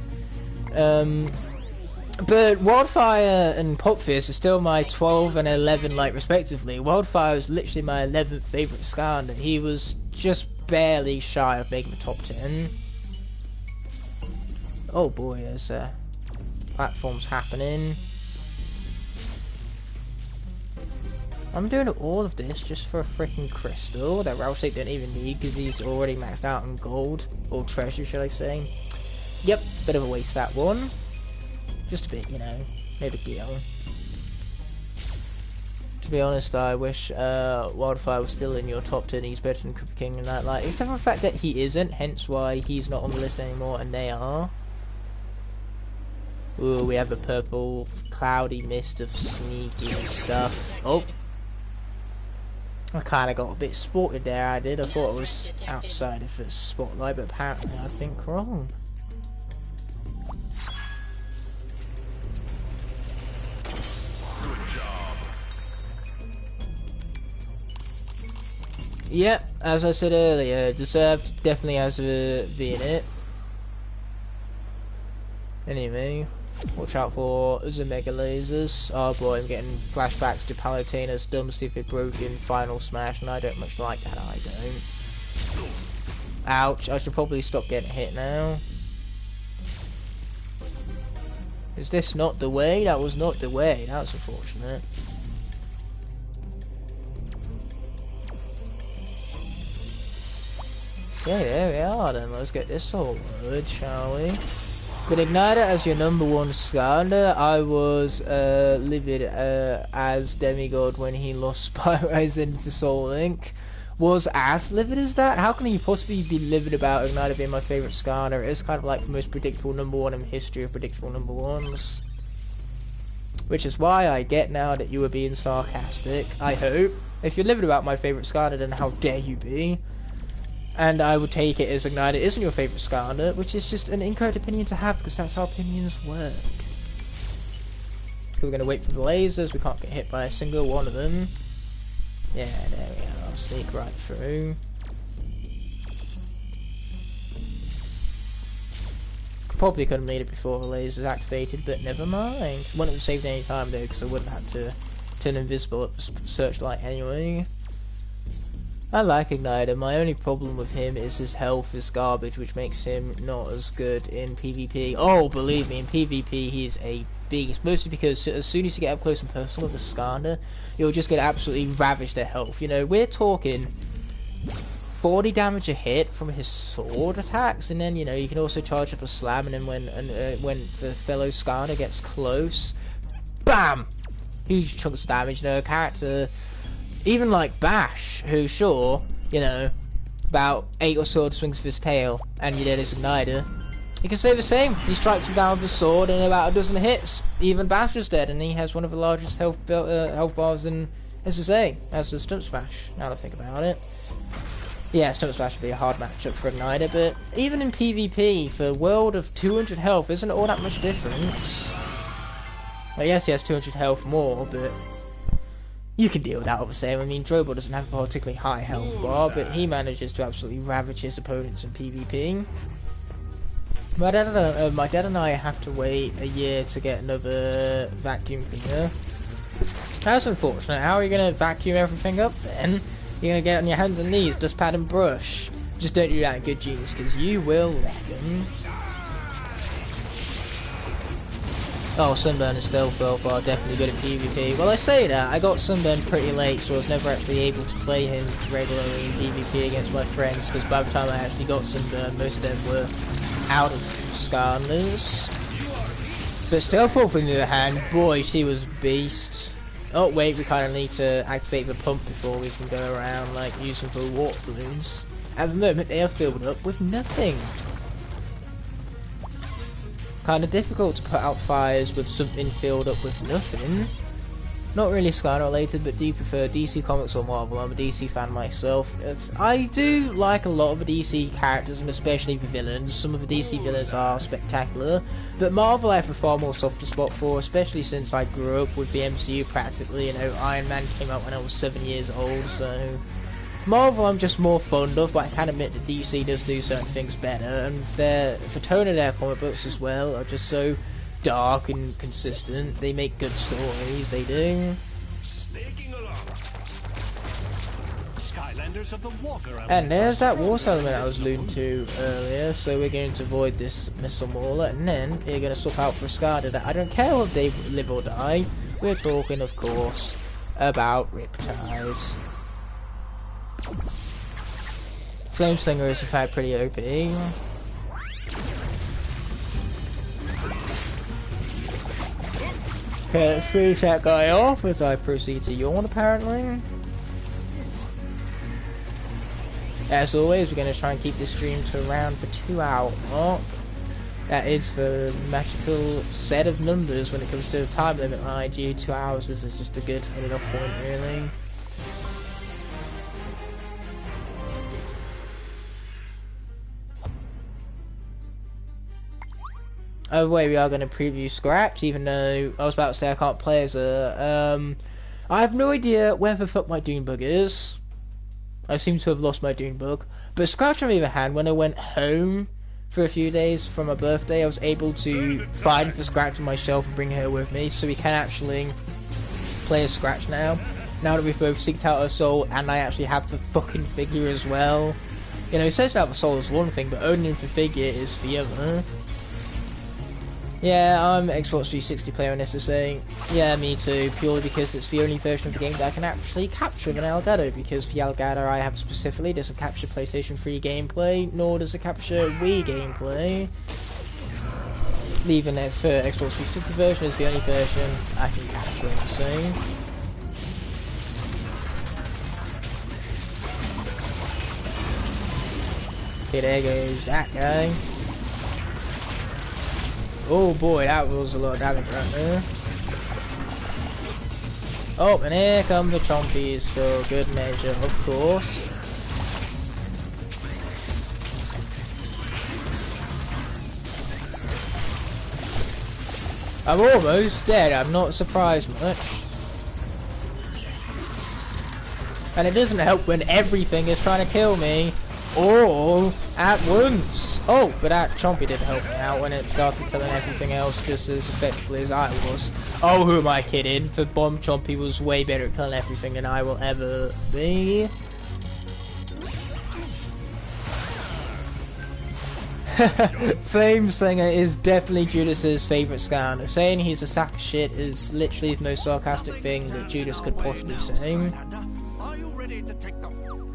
But Wildfire and Pop Fizz are still my 12 and 11, like, respectively. Wildfire was literally my 11th favourite Skylander. He was just barely shy of making the top 10. Oh boy, there's platforms happening. I'm doing all of this just for a freaking crystal that Ralsik don't even need because he's already maxed out on gold, or treasure should I say. Yep, bit of a waste that one. Just a bit, you know, no big deal. To be honest, I wish Wildfire was still in your top 10. He's better than Cooper King and Nightlight, except for the fact that he isn't, hence why he's not on the list anymore and they are. Ooh, we have a purple cloudy mist of sneaky stuff. Oh! I kinda got a bit spotted there, I did. I thought it was outside of the spotlight, but apparently I think wrong. Good job. Yep, as I said earlier, deserved, definitely has a V in it. Anyway, watch out for the mega lasers. Oh boy, I'm getting flashbacks to Palutena's dumb, stupid, broken final smash, and I don't much like that, I don't. Ouch, I should probably stop getting hit now. Is this not the way? That was not the way, that was unfortunate. Okay, there we are then, let's get this all good, shall we? With Igniter as your number one Skylander, I was livid as Demigod when he lost Spyrise for Soul Link. Was as livid as that? How can he possibly be livid about Igniter being my favourite Skylander? It is kind of like the most predictable number one in the history of predictable number ones. Which is why I get now that you were being sarcastic, I hope. If you're livid about my favourite Skylander, then how dare you be? And I would take it as Igniter isn't your favourite Skylander, which is just an incorrect opinion to have, because that's how opinions work. So we're going to wait for the lasers, we can't get hit by a single one of them. Yeah, there we are, I'll sneak right through. Probably could have made it before the lasers activated, but never mind. Wouldn't have saved any time though, because I wouldn't have to turn invisible at the searchlight anyway. I like Igniter, my only problem with him is his health is garbage, which makes him not as good in PvP. Oh, believe me, in PvP he's a beast, mostly because as soon as you get up close and personal with a Skylander, you'll just get absolutely ravaged their health. You know, we're talking 40 damage a hit from his sword attacks, and then, you know, you can also charge up a slam, and then when the fellow Skylander gets close, BAM! Huge chunks of damage. You know, a character... Even like Bash, who sure, you know, about 8 or sword swings of his tail, and you're dead as Igniter. You can say the same. He strikes him down with his sword in about a dozen hits. Even Bash is dead, and he has one of the largest health bars in SSA, as does Stump Smash, now that I think about it. Yeah, Stump Smash would be a hard matchup for Igniter, but even in PvP, for a world of 200 health, isn't all that much difference. Well, yes, he has 200 health more, but... you can deal with that all the same. I mean, Drobot doesn't have a particularly high health bar, but he manages to absolutely ravage his opponents in PvP. My dad and I have to wait a year to get another vacuum cleaner. That's unfortunate. How are you going to vacuum everything up then? You're going to get on your hands and knees, dust pad and brush. Just don't do that in Good Genius, because you will reckon. Oh, Sunburn is still Wildfire, definitely good at PvP. Well, I say that, I got Sunburn pretty late, so I was never actually able to play him regularly in PvP against my friends, because by the time I actually got Sunburn, most of them were out of Skylanders. But Stealthwolf, on the other hand, boy, she was a beast. Oh wait, we kind of need to activate the pump before we can go around, like, using the water balloons. At the moment, they are filled up with nothing. Kind of difficult to put out fires with something filled up with nothing. Not really Skylanders related, but do you prefer DC Comics or Marvel? I'm a DC fan myself. I do like a lot of the DC characters, and especially the villains. Some of the DC villains are spectacular, but Marvel I have a far more softer spot for, especially since I grew up with the MCU practically. You know, Iron Man came out when I was 7 years old, so Marvel I'm just more fond of, but I can admit that DC does do certain things better, and the tone of their comic books as well are just so dark and consistent. They make good stories, they do. Skylanders of the water And there's that water element I was alluding to earlier, so we're going to avoid this missile mauler, and then we're going to swap out for a Skylander. I don't care if they live or die, we're talking of course about Riptide. Flameslinger is in fact pretty OP. Okay, let's finish that guy off as I proceed to yawn apparently. As always, we're going to try and keep this stream to around the 2 hour mark. That is the magical set of numbers when it comes to time limit, mind you. 2 hours is just a good enough point really. Oh wait, we are going to preview Scratch, even though I was about to say I can't play as her. I have no idea where the fuck my Dune bug is. I seem to have lost my Dune bug. But Scratch on the other hand, when I went home for a few days from my birthday, I was able to find the Scratch on my shelf and bring her with me, so we can actually play as Scratch now. Now that we've both seeked out her soul, and I actually have the fucking figure as well. You know, searching out the soul is one thing, but owning the figure is the other. Yeah, I'm an Xbox 360 player in this is saying, yeah, me too, purely because it's the only version of the game that I can actually capture with an Elgato, because the Elgato I have specifically doesn't capture PlayStation 3 gameplay, nor does it capture Wii gameplay. Leaving it for Xbox 360 version is the only version I can capture in the same. Okay, there goes that guy. Oh boy, that was a lot of damage right there. Oh, and here come the chompies for good measure, of course. I'm almost dead, I'm not surprised much. And it doesn't help when everything is trying to kill me all at once. Oh, but that chompy did help me out when it started killing everything else just as effectively as I was. Oh, who am I kidding? The bomb chompy was way better at killing everything than I will ever be. Flameslinger is definitely Judas's favourite Skylander. Saying he's a sack of shit is literally the most sarcastic thing that Judas could possibly say.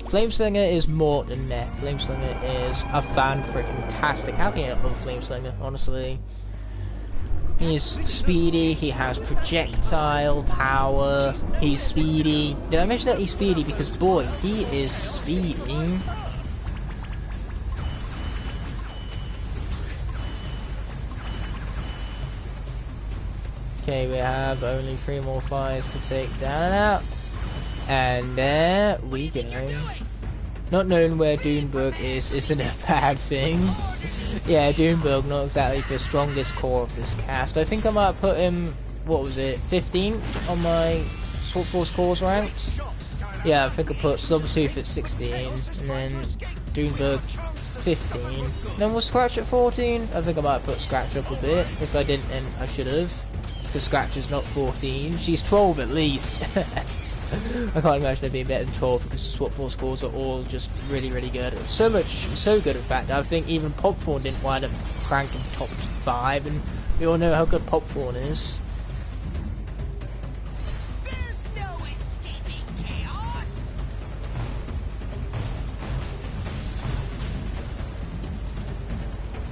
Flameslinger is more than meh. Flameslinger is a fan-freaking-tastic. How can you not love Flameslinger, honestly? He's speedy, he has projectile power, he's speedy. Did I mention that he's speedy? Because boy, he is speedy. Okay, we have only 3 more fires to take down and out. And there we go. Not knowing where Doonberg is isn't a bad thing. Yeah, Doonberg, not exactly the strongest core of this cast. I think I might put him, what was it, 15th on my Sword Force cores ranked? Yeah, I think I put Slobbertooth at 16, and then Doonberg 15. And then was Scratch at 14? I think I might put Scratch up a bit. If I didn't, then I should have. Because Scratch is not 14. She's 12 at least. I can't imagine it being better than 12 because the SWAT 4 scores are all just really, really good. So good in fact, I think even Popcorn didn't wind up cranking top 5, and we all know how good Popcorn is. There's no escaping chaos.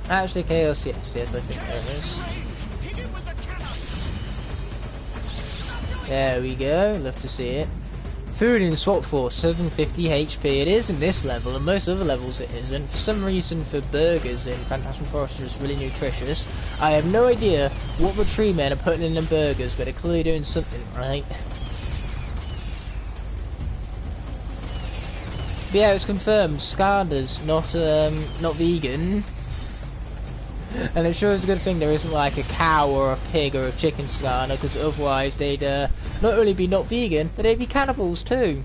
Actually, Chaos, yes, I think there is. There we go, love to see it. Food in swap for 750 HP. It is in this level, and most other levels it isn't. For some reason, for burgers in Phantasm Forest, are just really nutritious. I have no idea what the tree men are putting in them burgers, but they're clearly doing something right. But yeah, it's confirmed. Skylanders, not vegan. And it sure is a good thing there isn't like a cow or a pig or a chicken Skylander, because otherwise they'd not only be not vegan, but they'd be cannibals too.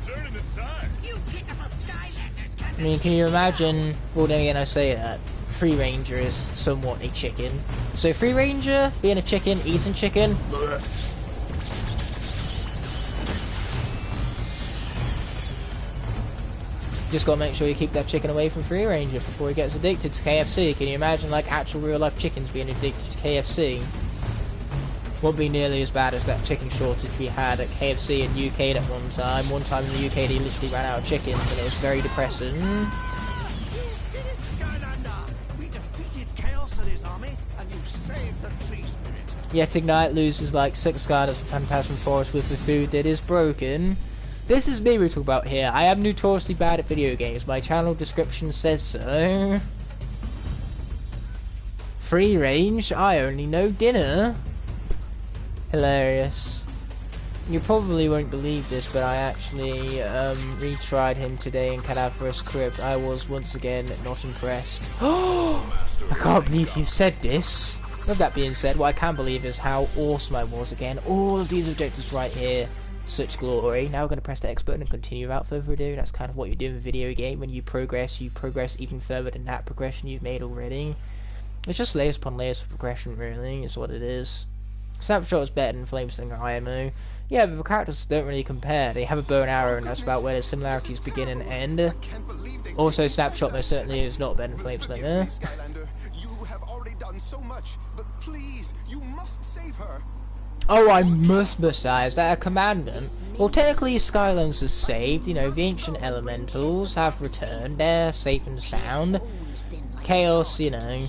Turning the time. You pitiful Skylanders can't I mean, can you imagine? Well, then again, I say that Free Ranger is somewhat a chicken. So Free Ranger being a chicken, eating chicken. Blech. Just gotta make sure you keep that chicken away from Free Ranger before he gets addicted to KFC. Can you imagine like actual real life chickens being addicted to KFC? Won't be nearly as bad as that chicken shortage we had at KFC in UK at one time. One time in the UK they literally ran out of chickens and it was very depressing. You did it, Skylander! We defeated Chaos and his army, and you saved the tree spirit. Yet Ignite loses like 6 Skylanders in Phantasm Forest with the food that is broken. This is me we're talking about here. I am notoriously bad at video games. My channel description says so. Free range? I only know dinner. Hilarious. You probably won't believe this, but I actually retried him today in Cadaverous Crypt. I was once again not impressed. I can't believe you said this. With that being said, what I can believe is how awesome I was again. All of these objectives right here. Such glory. Now we're going to press the X button and continue without further ado. That's kind of what you do in a video game. When you progress even further than that progression you've made already. It's just layers upon layers of progression, really, is what it is. Snapshot is better than Flameslinger IMO. Yeah, but the characters don't really compare. They have a bow and arrow, and that's about where the similarities begin and end. Also, Snapshot most certainly is not better than Flameslinger. You have already done so much, but please, you must save her. Oh, I must I? Is that a commandment? Well, technically Skylanders is saved, you know, the ancient elementals have returned, they're safe and sound. Chaos, you know, and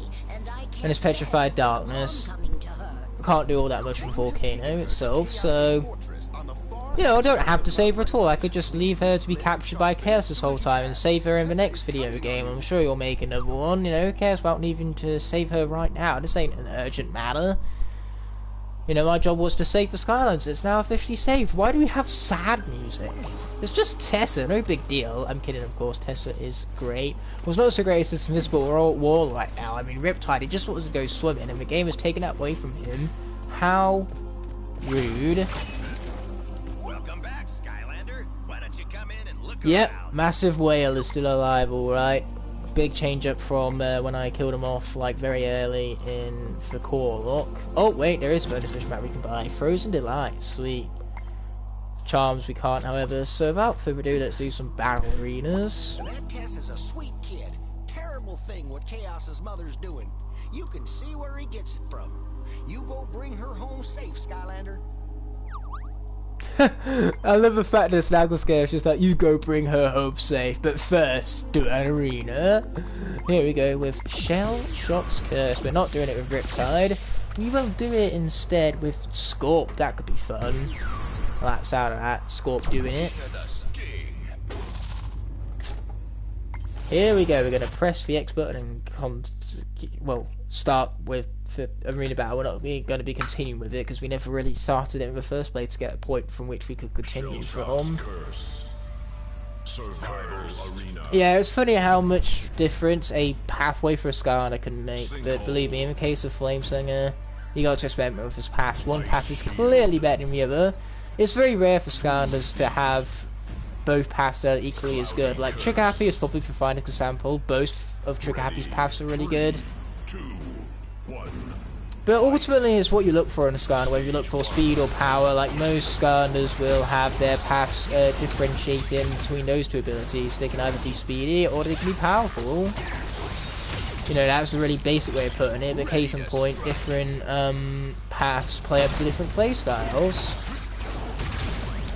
it's petrified darkness. I can't do all that much from Volcano itself, so, you know, I don't have to save her at all. I could just leave her to be captured by Chaos this whole time and save her in the next video game. I'm sure you'll make another one, you know, who cares about needing to save her right now? This ain't an urgent matter. You know, my job was to save the Skylanders. It's now officially saved. Why do we have sad music? It's just Tessa, no big deal. I'm kidding, of course. Tessa is great. What's not so great is this invisible wall right now. I mean, Riptide, he just wants to go swimming, and the game has taken that away from him. How rude. Welcome back, Skylander. Why don't you come in and look Yep, around? Massive Whale is still alive, alright. Big change up from when I killed him off like very early in the core lock. Oh wait, there is a bonus mission map we can buy. Frozen Delight, sweet. Charms we can't, however. So without further ado, let's do some battle arenas. That Tess is a sweet kid. Terrible thing what Chaos's mother's doing. You can see where he gets it from. You go bring her home safe, Skylander. I love the fact that Snaggle Scare is just like, you go bring her home safe, but first, do an arena. Here we go with Shell Shock's Curse. We're not doing it with Riptide. We will do it instead with Scorp. That could be fun. I like the sound of that. Scorp doing it. Here we go. We're going to press the X button and start with the arena battle. We're not going to be continuing with it because we never really started it in the first place to get a point from which we could continue from. Yeah, it's funny how much difference a pathway for a Skylander can make, but believe me, in the case of Flameslinger, you got to experiment with his paths. One path is clearly better than the other. It's very rare for Skylanders to have both paths that are equally as good. Like Trigger Happy is probably the finest example. Both of Trigger Happy's paths are really good. But ultimately it's what you look for in a Skylander, whether you look for speed or power. Like most Skylanders will have their paths differentiating between those two abilities. They can either be speedy or they can be powerful. You know, that's a really basic way of putting it, but case in point, different paths play up to different playstyles.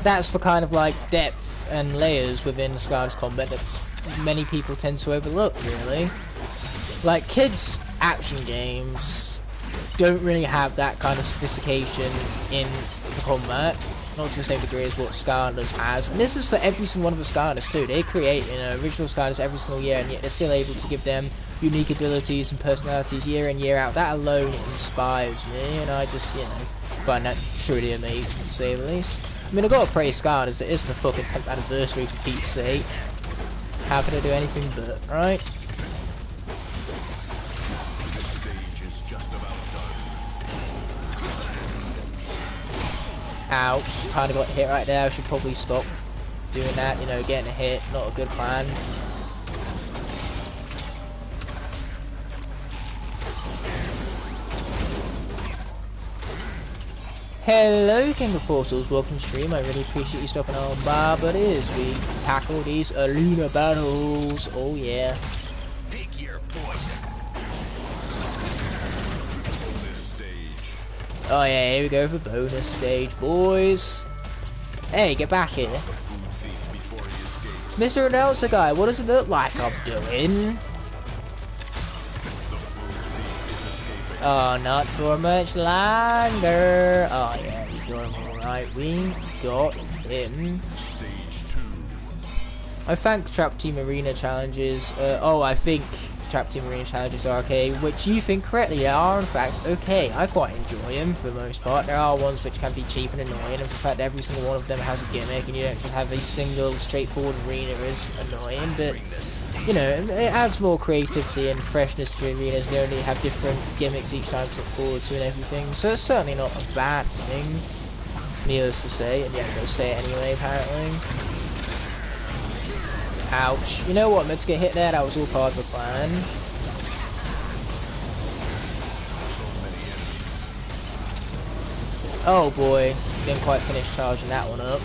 That's the kind of like depth and layers within Skylanders combat that many people tend to overlook, really. Like, kids' action games don't really have that kind of sophistication in the combat. not to the same degree as what Skylanders has. And this is for every single one of the Skylanders too. They create, you know, original Skylanders every single year, and yet they're still able to give them unique abilities and personalities year in, year out. That alone inspires me, and I just, you know, find that truly amazing to say the least. I mean, I gotta praise Skylanders, it is the fucking 10th anniversary for Pete's sake. How can I do anything but, right? Ouch, kinda got hit right there. I should probably stop doing that, you know, getting a hit, not a good plan. Hello King of Portals, welcome to stream. I really appreciate you stopping on by, but as we tackle these arena battles. Oh yeah. Pick your poison. Oh yeah, here we go for bonus stage, boys. Hey, get back here. Mr. Announcer Guy, what does it look like I'm doing? Oh, not for much longer. Oh yeah, we got him alright. We got him. I think Trap Team Arena challenges, I think Trap Team Arena challenges are okay, which you think correctly, they are in fact okay. I quite enjoy them for the most part. There are ones which can be cheap and annoying, and the fact that every single one of them has a gimmick and you don't just have a single straightforward arena is annoying, but you know, it adds more creativity and freshness to arenas. They only have different gimmicks each time to look forward to and everything, so it's certainly not a bad thing, needless to say, and yeah, they'll say it anyway apparently. Ouch. You know what, meant to get hit there, that was all part of the plan. Oh boy, didn't quite finish charging that one up.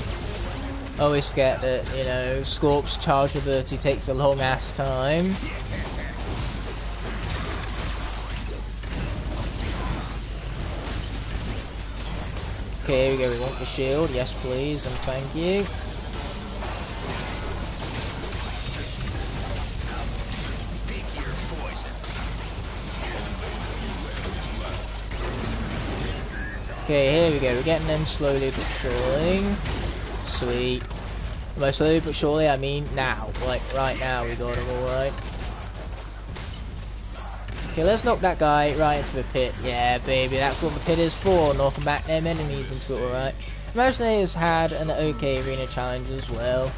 Always forget that, you know, Scorp's charge ability takes a long ass time. Okay, here we go, we want the shield, yes please, and thank you. Okay, here we go, we're getting them slowly but surely. Sweet. By slowly but surely I mean now, like right now we got him alright. Okay, let's knock that guy right into the pit. Yeah baby, that's what the pit is for, knocking back them enemies into it, alright. Imaginators had an okay arena challenge as well.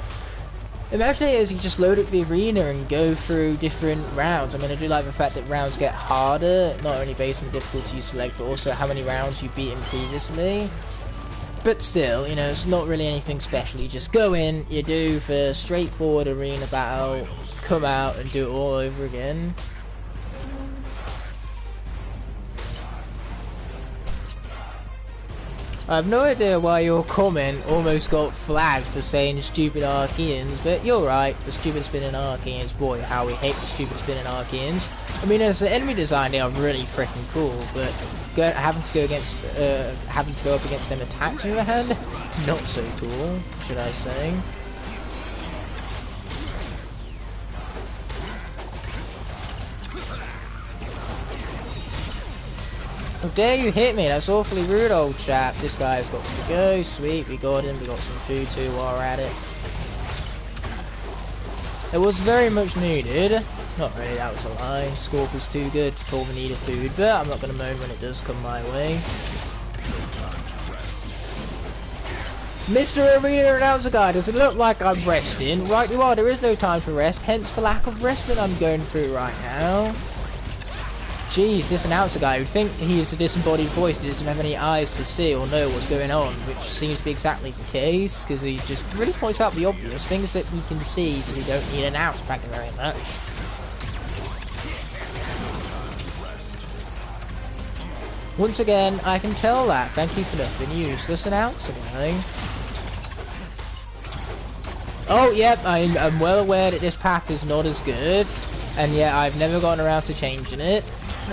Imaginators, you just load up the arena and go through different rounds. I mean, I do like the fact that rounds get harder, not only based on the difficulty you select, but also how many rounds you've beaten previously. But still, you know, it's not really anything special. You just go in, you do the straightforward arena battle, come out and do it all over again. I have no idea why your comment almost got flagged for saying stupid Archeans, but you're right, the stupid spinning Archeans, boy how we hate the stupid spinning Archeans. I mean, as an enemy design they are really freaking cool, but having to go up against them attacks on the other hand, not so cool, should I say. How dare you hit me, that's awfully rude, old chap. This guy's got to go, sweet, we got him, we got some food too while we're at it. It was very much needed. Not really, that was a lie. Scorp is too good to call the need of food, but I'm not going to moan when it does come my way. Mr. Arena Announcer Guy, does it look like I'm resting? Right you are, there is no time for rest, hence the lack of rest that I'm going through right now. Jeez, this announcer guy, would think he is a disembodied voice that doesn't have any eyes to see or know what's going on, which seems to be exactly the case, because he just really points out the obvious things that we can see, so we don't need an announce, thank you very much. Once again, I can tell that, thank you for nothing, useless announcer guy. Oh, yep, I'm well aware that this path is not as good, and yet I've never gotten around to changing it.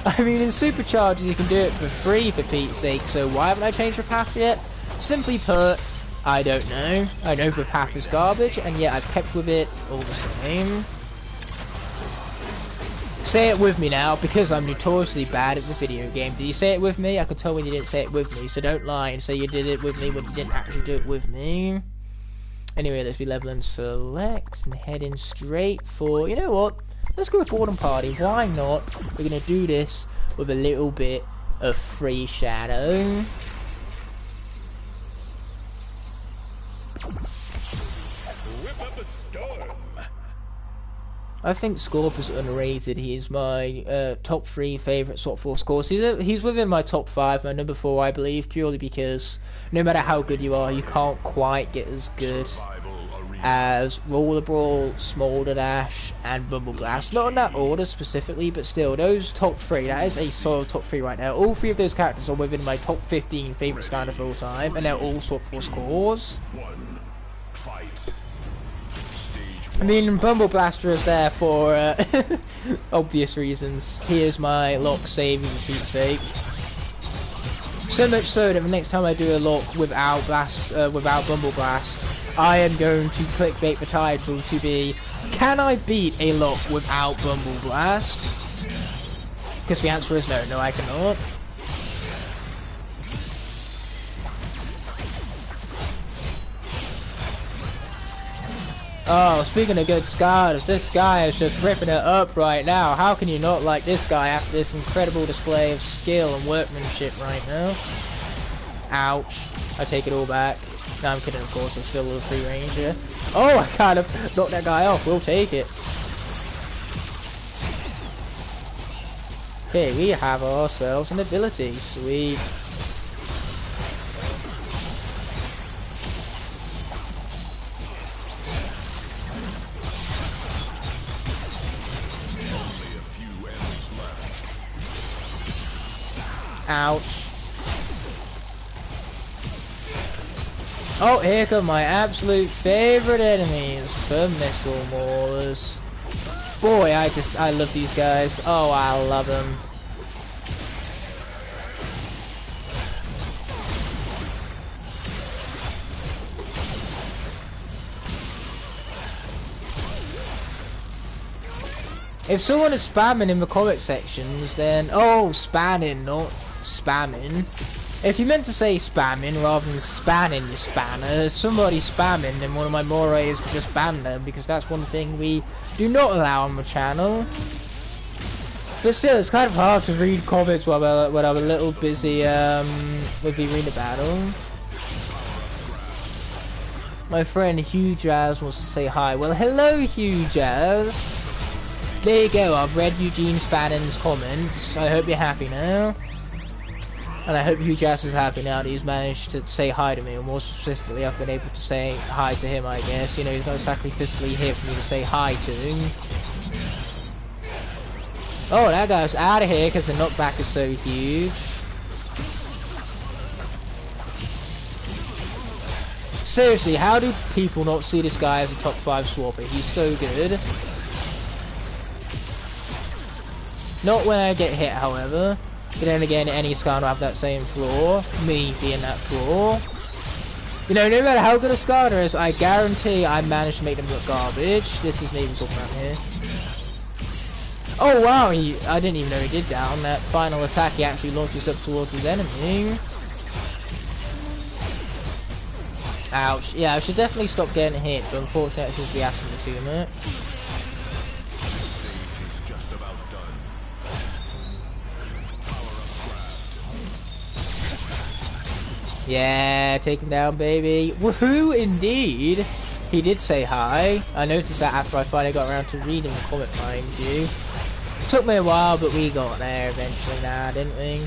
I mean, in Superchargers you can do it for free for Pete's sake, so why haven't I changed the path yet? Simply put, I don't know. I know the path is garbage, and yet I've kept with it all the same. Say it with me now, because I'm notoriously bad at the video game. Did you say it with me? I could tell when you didn't say it with me, so don't lie and say you did it with me when you didn't actually do it with me. Anyway, let's be level and select, and heading straight for, you know what? Let's go with Boredom Party. Why not? We're gonna do this with a little bit of free shadow. Whip up a storm. I think Scorp is underrated. He is my top 3 favourite Swap Force course. He's within my top 5, my number 4 I believe, purely because no matter how good you are, you can't quite get as good as Roller Brawl, Smolder Dash, and Bumble Blast. Not in that order specifically, but still, those top 3, that is a solid top 3 right now. All 3 of those characters are within my top 15 favourite Skylanders of all time, and they're all Swap Force cores. I mean, Bumble Blaster is there for obvious reasons. He is my lock saving, for Pete's sake. So much so that the next time I do a lock without Bumble Blast, I am going to clickbait the title to be, can I beat a lock without Bumble Blast? Because the answer is no, no I cannot. Oh, speaking of good Skylanders, this guy is just ripping it up right now. How can you not like this guy after this incredible display of skill and workmanship right now? Ouch. I take it all back. No, I'm kidding, of course, I'm still a little free ranger. Oh, I kind of knocked that guy off. We'll take it. Okay, we have ourselves an ability. Sweet. Ouch. Oh, here come my absolute favourite enemies, the Missile Maulers. Boy, I love these guys. Oh, I love them. If someone is spamming in the comment sections, then spamming, not spamming. If you meant to say spamming rather than spanning the spanner, if somebody's spamming, then one of my mores is to just ban them, because that's one thing we do not allow on the channel. But still, it's kind of hard to read comments when I'm a little busy with the arena battle. My friend Hugh Jazz wants to say hi. Well, hello Hugh Jazz. There you go, I've read Eugene Spannon's comments. I hope you're happy now. And I hope Hugh Jazz is happy now that he's managed to say hi to me, or more specifically I've been able to say hi to him, I guess. You know, he's not exactly physically here for me to say hi to him. Oh, that guy's out of here because the knockback is so huge. Seriously, how do people not see this guy as a top 5 swapper? He's so good. Not when I get hit, however. But then again, any Skylander will have that same flaw. Me being that flaw. You know, no matter how good a Skylander is, I guarantee I managed to make them look garbage. This is me talking around here. Oh wow, I didn't even know he did down. That final attack he actually launches up towards his enemy. Ouch. Yeah, I should definitely stop getting hit, but unfortunately it seems to be asking me too much. Yeah, take him down, baby. Woohoo, indeed. He did say hi. I noticed that after I finally got around to reading the comment, mind you. Took me a while, but we got there eventually now, didn't we?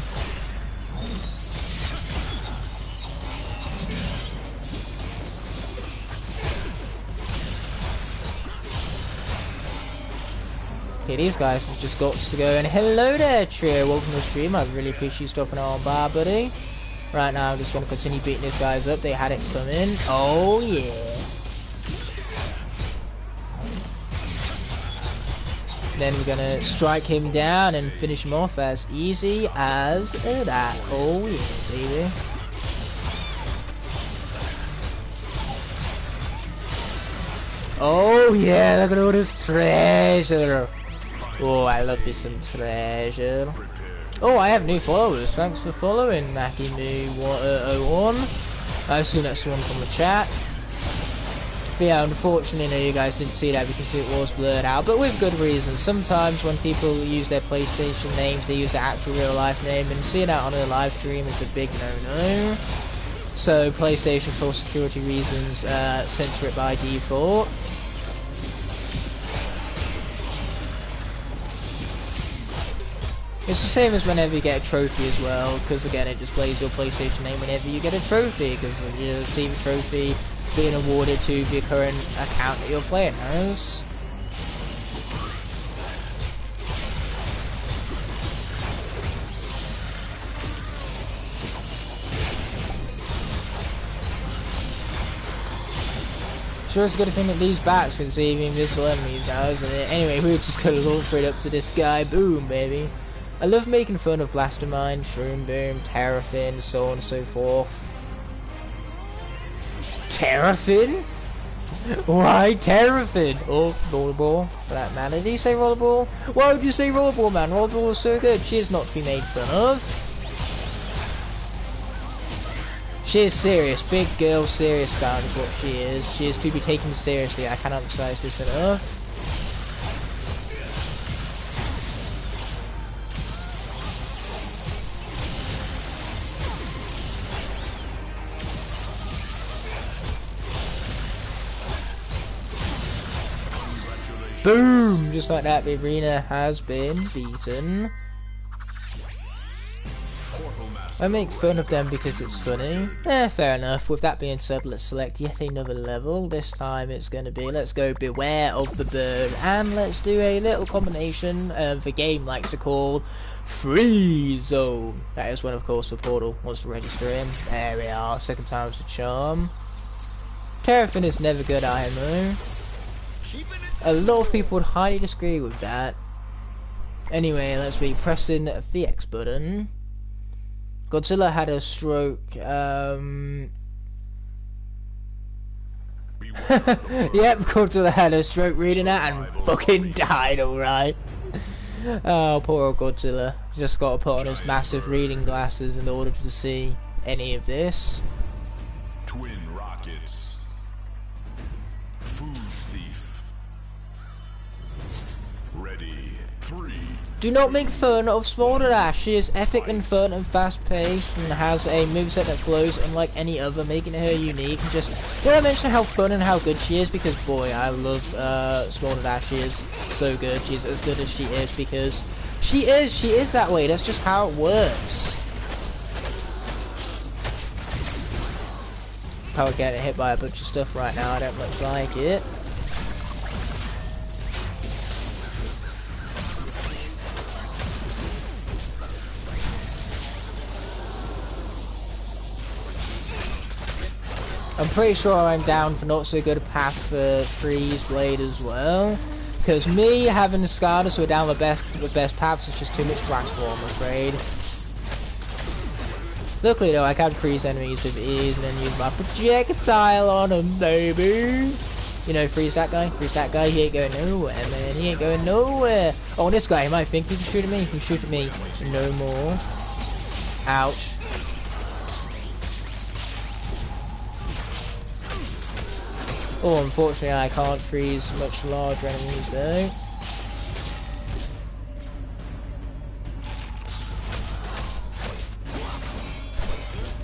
Okay, these guys have just got to go. And hello there, Trio. Welcome to the stream. I really appreciate you stopping on by, buddy. Right now, I'm just going to continue beating these guys up. They had it coming. Oh, yeah. Then we're going to strike him down and finish him off as easy as that. Oh, yeah, baby. Oh, yeah, look at all this treasure. Oh, I love me some treasure. Oh, I have new followers. Thanks for following, MackeyMoo01. I assume that's the one from the chat. But yeah, unfortunately, no, you guys didn't see that because it was blurred out, but with good reason. Sometimes when people use their PlayStation names, they use their actual real life name, and seeing that on a live stream is a big no-no. So PlayStation, for security reasons, censor it by default. It's the same as whenever you get a trophy as well, because again it displays your PlayStation name whenever you get a trophy, because you receive a trophy being awarded to your current account that you're playing as. Sure, it's a good thing that these bats can see the invisible enemies now, isn't it? Anyway, we're just gonna launch right up to this guy. Boom, baby. I love making fun of Blaster Mine, Shroom Boom, Terrafin, so on and so forth. Terrafin? Why Terrafin? Or Rollerball, for that matter. Did you say Rollerball? Why would you say Rollerball, man? Rollerball is so good. She is not to be made fun of. She is serious. Big girl serious style is what she is. She is to be taken seriously. I cannot emphasize this enough. Boom! Just like that, the arena has been beaten. I make fun of them because it's funny. Fair enough. With that being said, let's select yet another level. This time it's going to be, let's go Beware of the Bird. And let's do a little combination the game likes to call Free Zone. That is when, of course, the portal wants to register in. There we are. Second time's the charm. Terrafin is never good IMO. A lot of people would highly disagree with that. Anyway, let's be pressing the X button. Godzilla had a stroke. Yep, Godzilla had a stroke reading that and fucking died, alright. Oh, poor old Godzilla. Just got to put on his massive reading glasses in order to see any of this. Twin rockets. Food thief. Ready. 3. Do not make fun of Smolder Ash. She is epic and fun and fast paced and has a moveset that flows unlike any other, making her unique. And just did I mention how fun and how good she is? Because boy, I love Smolder Ash. She is so good. She's as good as she is because she is that way. That's just how it works. Probably getting hit by a bunch of stuff right now. I don't much like it. I'm pretty sure I'm down for not so good a path for Freeze Blade as well. Because me having the Skylanders who are down the best paths is just too much transform, I'm afraid. Luckily though, I can freeze enemies with ease and then use my projectile on them, baby. You know, freeze that guy, he ain't going nowhere, man, he ain't going nowhere. Oh, this guy, he might think he can shoot at me, he can shoot at me no more. Ouch. Oh, unfortunately I can't freeze much larger enemies though.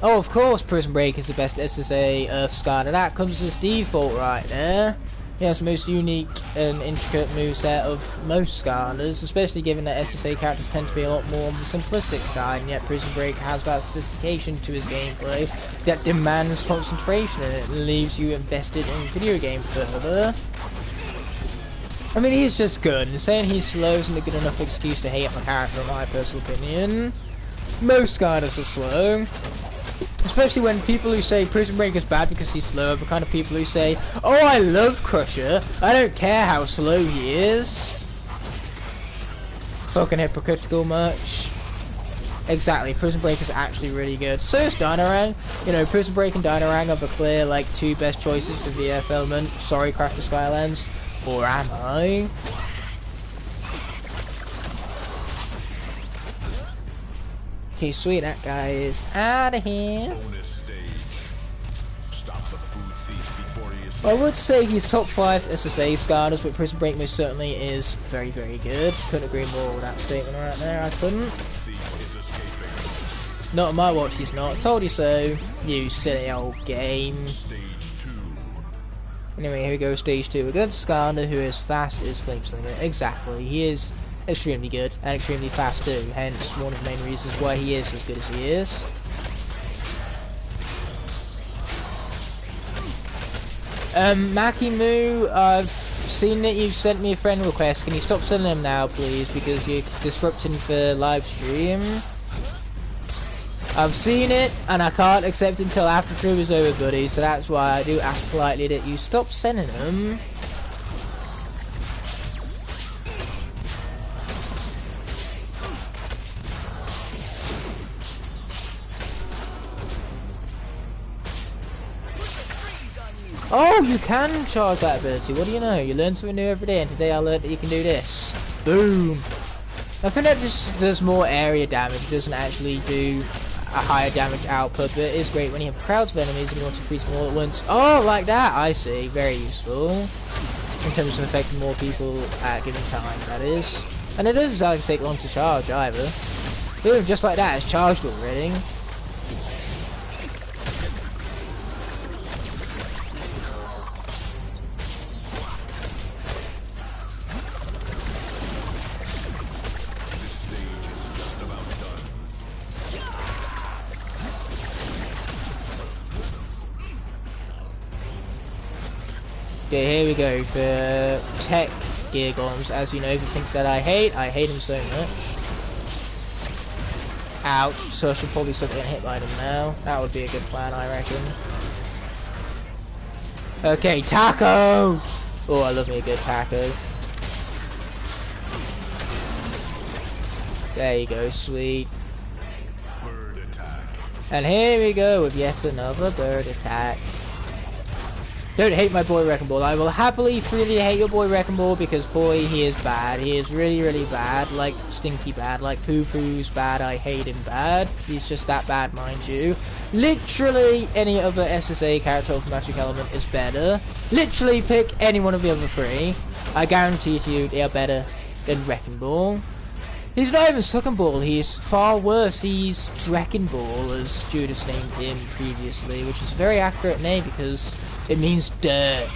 Oh, of course Prison Break is the best SSA Earth Skylander. That comes as default right there. He has the most unique and intricate moveset of most Skylanders, especially given that SSA characters tend to be a lot more on the simplistic side, and yet Prison Break has that sophistication to his gameplay that demands concentration and it leaves you invested in video game further. I mean, he's just good, and saying he's slow isn't a good enough excuse to hate on the character in my personal opinion. Most Skylanders are slow. Especially when people who say Prison Break is bad because he's slow are the kind of people who say, oh, I love Crusher, I don't care how slow he is. Fucking hypocritical much. Exactly, Prison Break is actually really good. So is Dynarang. You know, Prison Break and Dynarang are the clear, like, 2 best choices for VF element. Sorry, Crash the Skylands. Or am I? Okay, sweet, that guy is out of here. Bonus stage. Stop the food thief before he is. I would say he's top 5 SSA Skylanders, but Prison Break most certainly is very, very good. Couldn't agree more with that statement right there, I couldn't. Thief is escaping. Not on my watch, he's not. Told you so, you silly old game. Stage 2. Anyway, here we go, stage 2. A good Skylander who is fast as Flameslinger. Exactly, he is extremely good and extremely fast too, hence one of the main reasons why he is as good as he is. Makimu, I've seen that you've sent me a friend request. Can you stop sending them now, please? Because you're disrupting the live stream. I've seen it, and I can't accept until after the stream is over, buddy. So that's why I do ask politely that you stop sending them. Oh, you can charge that ability. What do you know? You learn something new every day, and today I learned that you can do this. Boom. I think that just does more area damage. It doesn't actually do a higher damage output, but it is great when you have crowds of enemies and you want to freeze them all at once. Oh, like that. I see. Very useful. In terms of affecting more people at a given time, that is. And it doesn't exactly take long to charge either. Boom, just like that. It's charged already. Okay, here we go for tech gear golems. As you know, the things that I hate them so much. Ouch, so I should probably stop getting hit by them now. That would be a good plan, I reckon. Okay, taco! Oh, I love me a good taco. There you go, sweet. Bird attack. And here we go with yet another bird attack. Don't hate my boy Wrecking Ball. I will happily, freely hate your boy Wrecking Ball because, boy, he is bad. He is really, really bad. Like, stinky bad. Like, poo-poo's bad. I hate him bad. He's just that bad, mind you. Literally, any other SSA character of Magic Element is better. Literally, pick any one of the other three. I guarantee to you they are better than Wrecking Ball. He's not even Sucking Ball, he's far worse. He's Drecking Ball, as Judas named him previously, which is a very accurate name because it means dirt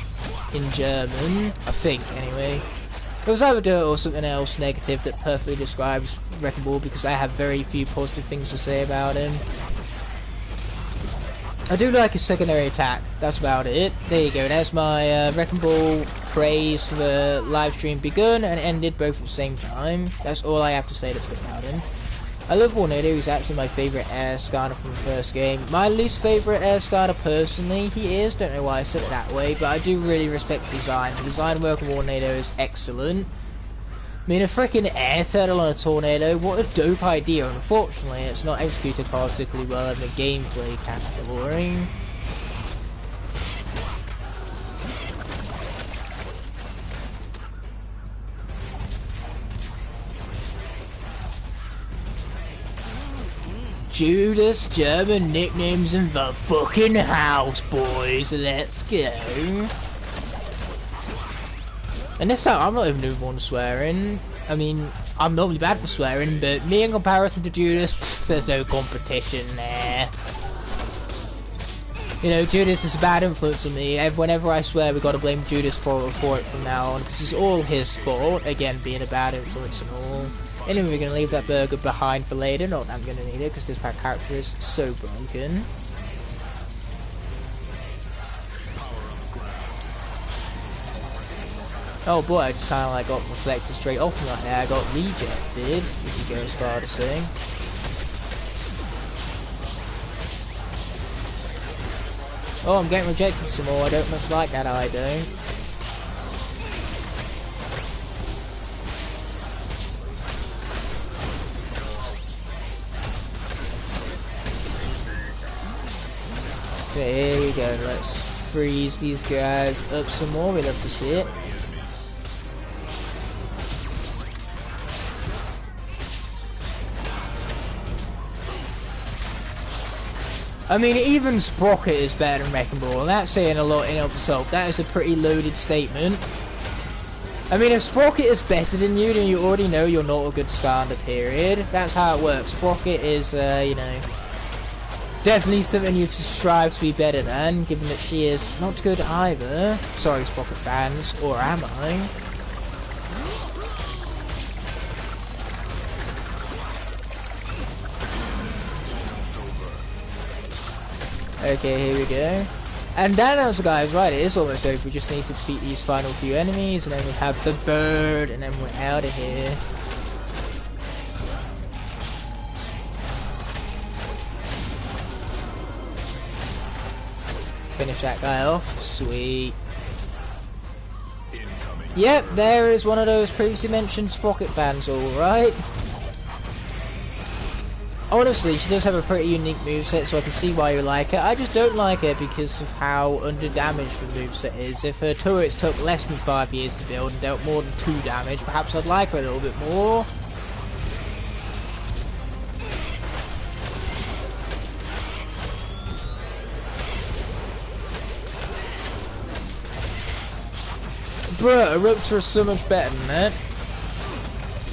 in German, I think, anyway. It was either dirt or something else negative that perfectly describes Wrecking Ball because I have very few positive things to say about him. I do like his secondary attack, that's about it. There you go, there's my Wrecking Ball praise for the live stream begun and ended both at the same time. That's all I have to say that's good about him. I love Tornado, he's actually my favourite air Skylander from the first game. My least favourite air Skylander personally, he is, don't know why I said it that way, but I do really respect the design. The design work of Tornado is excellent. I mean, a freaking air turtle on a tornado, what a dope idea. Unfortunately, it's not executed particularly well in the gameplay category. Judas German nicknames in the fucking house, boys. Let's go. And this time, I'm not even the one swearing. I mean, I'm normally bad for swearing, but me in comparison to Judas, pff, there's no competition there. You know, Judas is a bad influence on me. Whenever I swear, we gotta blame Judas for it from now on, because it's all his fault. Again, being a bad influence and all. Anyway, we're gonna leave that burger behind for later. Not that I'm gonna need it, because this character is so broken. Oh boy, I just kind of like got reflected straight off from right there. I got rejected, if you go as far to say. Oh, I'm getting rejected some more. I don't much like that, I don't. Okay, here we go. Let's freeze these guys up some more. We love to see it. I mean, even Sprocket is better than Wrecking Ball, and that's saying a lot in of itself. That is a pretty loaded statement. I mean, if Sprocket is better than you, then you already know you're not a good starter, period. That's how it works. Sprocket is, you know, definitely something you should strive to be better than, given that she is not good either. Sorry, Sprocket fans, or am I? Okay, here we go. And that guys, right, it is almost over. We just need to defeat these final few enemies, and then we have the bird, and then we're out of here. Finish that guy off. Sweet. Yep, there is one of those previously mentioned Sprocket fans, alright. Honestly, she does have a pretty unique moveset, so I can see why you like it. I just don't like it because of how under-damaged the moveset is. If her turrets took less than 5 years to build and dealt more than 2 damage, perhaps I'd like her a little bit more. Bruh, Eruptor is so much better than that.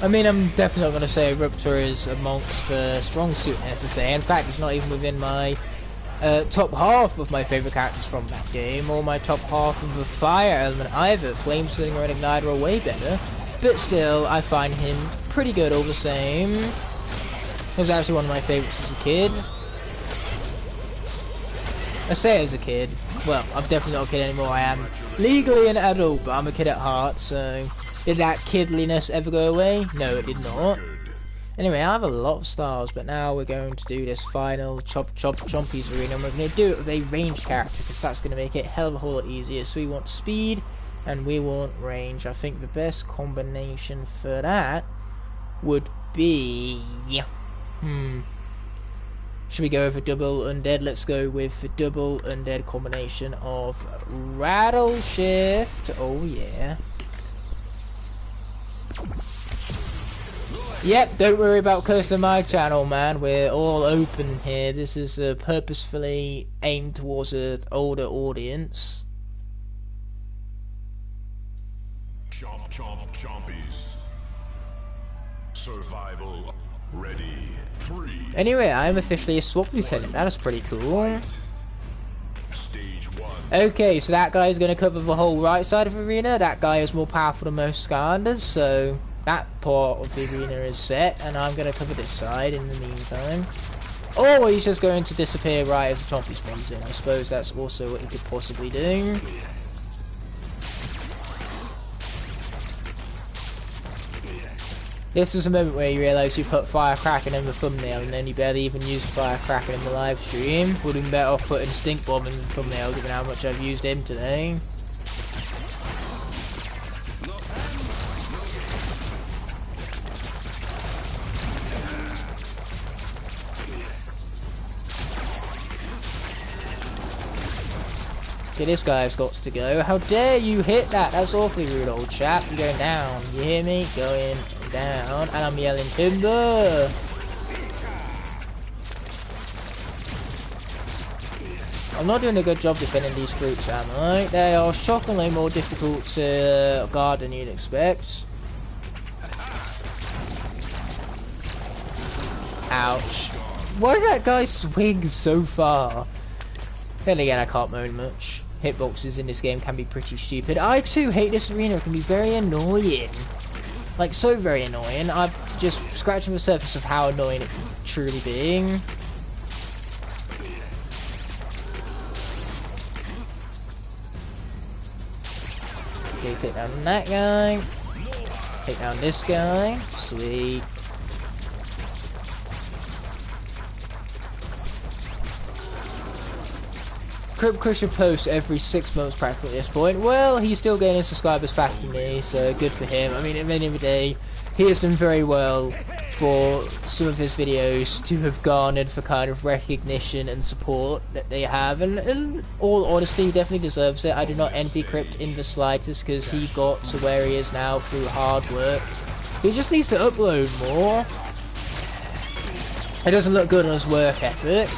I mean, I'm definitely not going to say Eruptor is amongst the strong suit necessarily. In fact, it's not even within my top half of my favourite characters from that game, or my top half of the fire element either. Flameslinger and Igniter are way better, but still, I find him pretty good all the same. He was actually one of my favourites as a kid. I say as a kid. Well, I'm definitely not a kid anymore. I am legally an adult, but I'm a kid at heart, so... Did that kidliness ever go away? No, it did not. Anyway, I have a lot of stars, but now we're going to do this final Chompies arena, and we're going to do it with a ranged character, because that's going to make it a hell of a whole lot easier. So we want speed, and we want range. I think the best combination for that would be... Should we go with a double undead? Let's go with the double undead combination of Rattle Shift. Oh yeah. Yep, don't worry about cursing my channel, man. We're all open here. This is purposefully aimed towards an older audience. Chomp, chomp, chompies. Survival ready. 3. Anyway, I'm officially a swap lieutenant. That is pretty cool. Stage 1. Okay, so that guy is going to cover the whole right side of the arena. That guy is more powerful than most Skylanders, so that part of the arena is set, and I'm going to cover this side in the meantime. Or he's just going to disappear right as the Chompy spawns in. I suppose that's also what he could possibly do. This is a moment where you realise you put Firecracker in the thumbnail, and then you barely even used Firecracker in the live stream. Would have been better off putting Stink Bomb in the thumbnail, given how much I've used him today. Okay, this guy's got to go. How dare you hit that? That's awfully rude, old chap. You're going down. You hear me? Going down. And I'm yelling timber. I'm not doing a good job defending these fruits, am I? They are shockingly more difficult to guard than you'd expect. Ouch. Why did that guy swing so far? Then again, I can't moan much. Hitboxes in this game can be pretty stupid. I too hate this arena. It can be very annoying. Like, so very annoying. I'm just scratching the surface of how annoying it can truly be. Okay, take down that guy. Take down this guy. Sweet. Crypt Crusher posts every 6 months practically at this point. Well, he's still gaining subscribers faster than me, so good for him. I mean, at the end of the day, he has done very well for some of his videos to have garnered the kind of recognition and support that they have, and in all honesty, he definitely deserves it. I do not envy Crypt in the slightest, because he got to where he is now through hard work. He just needs to upload more. It doesn't look good on his work ethic.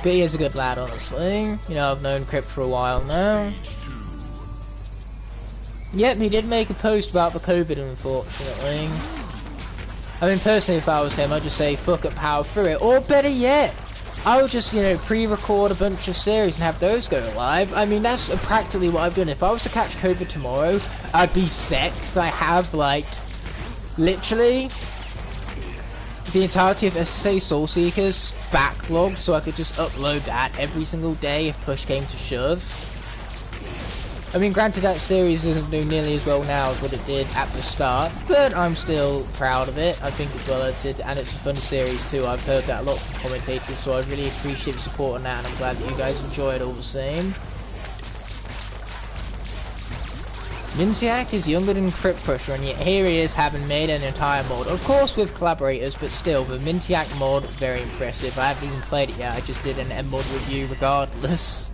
But he is a good lad, honestly. You know, I've known Crypt for a while now. Yep, he did make a post about the COVID, unfortunately. I mean, personally, if I was him, I'd just say, fuck it, power through it. Or better yet, I would just, you know, pre-record a bunch of series and have those go live. I mean, that's practically what I've done. If I was to catch COVID tomorrow, I'd be set, because I have, like, literally the entirety of SSA Soul Seekers backlogged, so I could just upload that every single day if push came to shove. I mean, granted, that series doesn't do nearly as well now as what it did at the start, but I'm still proud of it. I think it's well edited, and it's a fun series too. I've heard that a lot from commentators, so I really appreciate the support on that, and I'm glad that you guys enjoy it all the same. Mintiac is younger than Crypt Crusher, and yet here he is having made an entire mod. Of course with collaborators, but still, the Mintiac mod, very impressive. I haven't even played it yet, I just did an M-mod review regardless.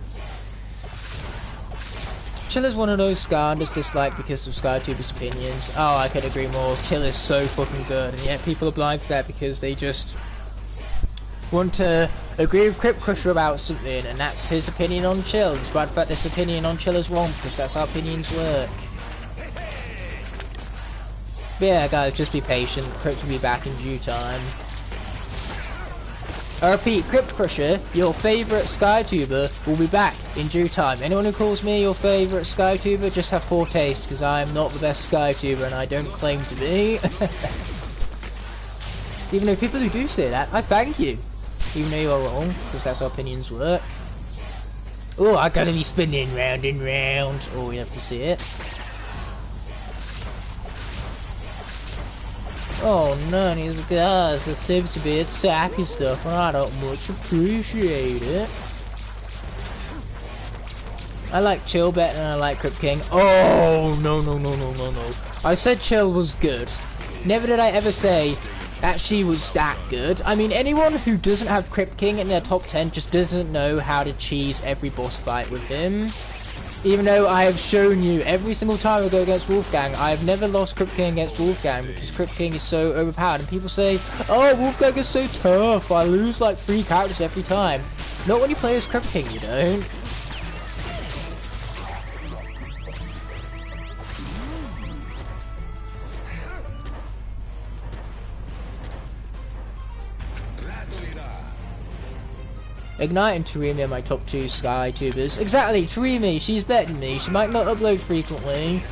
Chill is one of those Skylanders disliked because of SkyTuber's opinions. Oh, I could agree more. Chill is so fucking good, and yet people are blind to that because they just want to agree with Crypt Crusher about something, and that's his opinion on Chill, despite the fact this opinion on Chill is wrong, because that's how opinions work. But yeah, guys, just be patient. Crypt will be back in due time. I repeat, Crypt Crusher, your favourite SkyTuber, will be back in due time. Anyone who calls me your favourite SkyTuber, just have poor taste, because I am not the best SkyTuber, and I don't claim to be. Even though people who do say that, I thank you. Even though you are wrong, because that's how opinions work. Oh, I gotta be spinning round and round. Oh, you have to see it. Oh no, these guys, there seems to be attacky stuff, and I don't much appreciate it. I like Chill better than I like Crypt King. Oh, no. I said Chill was good. Never did I ever say that she was that good. I mean, anyone who doesn't have Crypt King in their top 10 just doesn't know how to cheese every boss fight with him. Even though I have shown you every single time I go against Wolfgang, I have never lost Crypt King against Wolfgang because Crypt King is so overpowered. And people say, oh, Wolfgang is so tough, I lose like 3 characters every time. Not when you play as Crypt King, you don't. Ignite and Tarimi are my top 2 SkyTubers. Exactly, Tarimi, she's better than me. She might not upload frequently,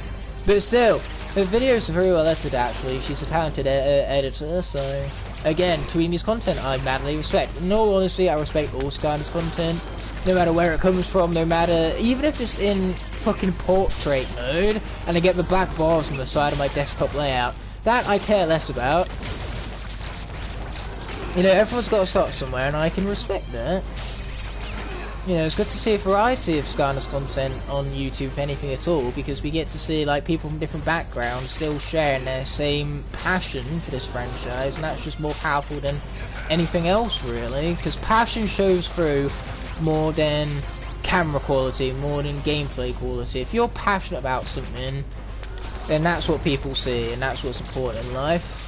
but still, her videos are very well edited actually. She's a talented editor, so again, Tarimi's content I madly respect. In all honesty, I respect all Skylanders content, no matter where it comes from, no matter, even if it's in fucking portrait mode, and I get the black bars on the side of my desktop layout, that I care less about. You know, everyone's got to start somewhere, and I can respect that. You know, it's good to see a variety of Skylanders content on YouTube, if anything at all, because we get to see, like, people from different backgrounds still sharing their same passion for this franchise, and that's just more powerful than anything else, really, because passion shows through more than camera quality, more than gameplay quality. If you're passionate about something, then that's what people see, and that's what's important in life.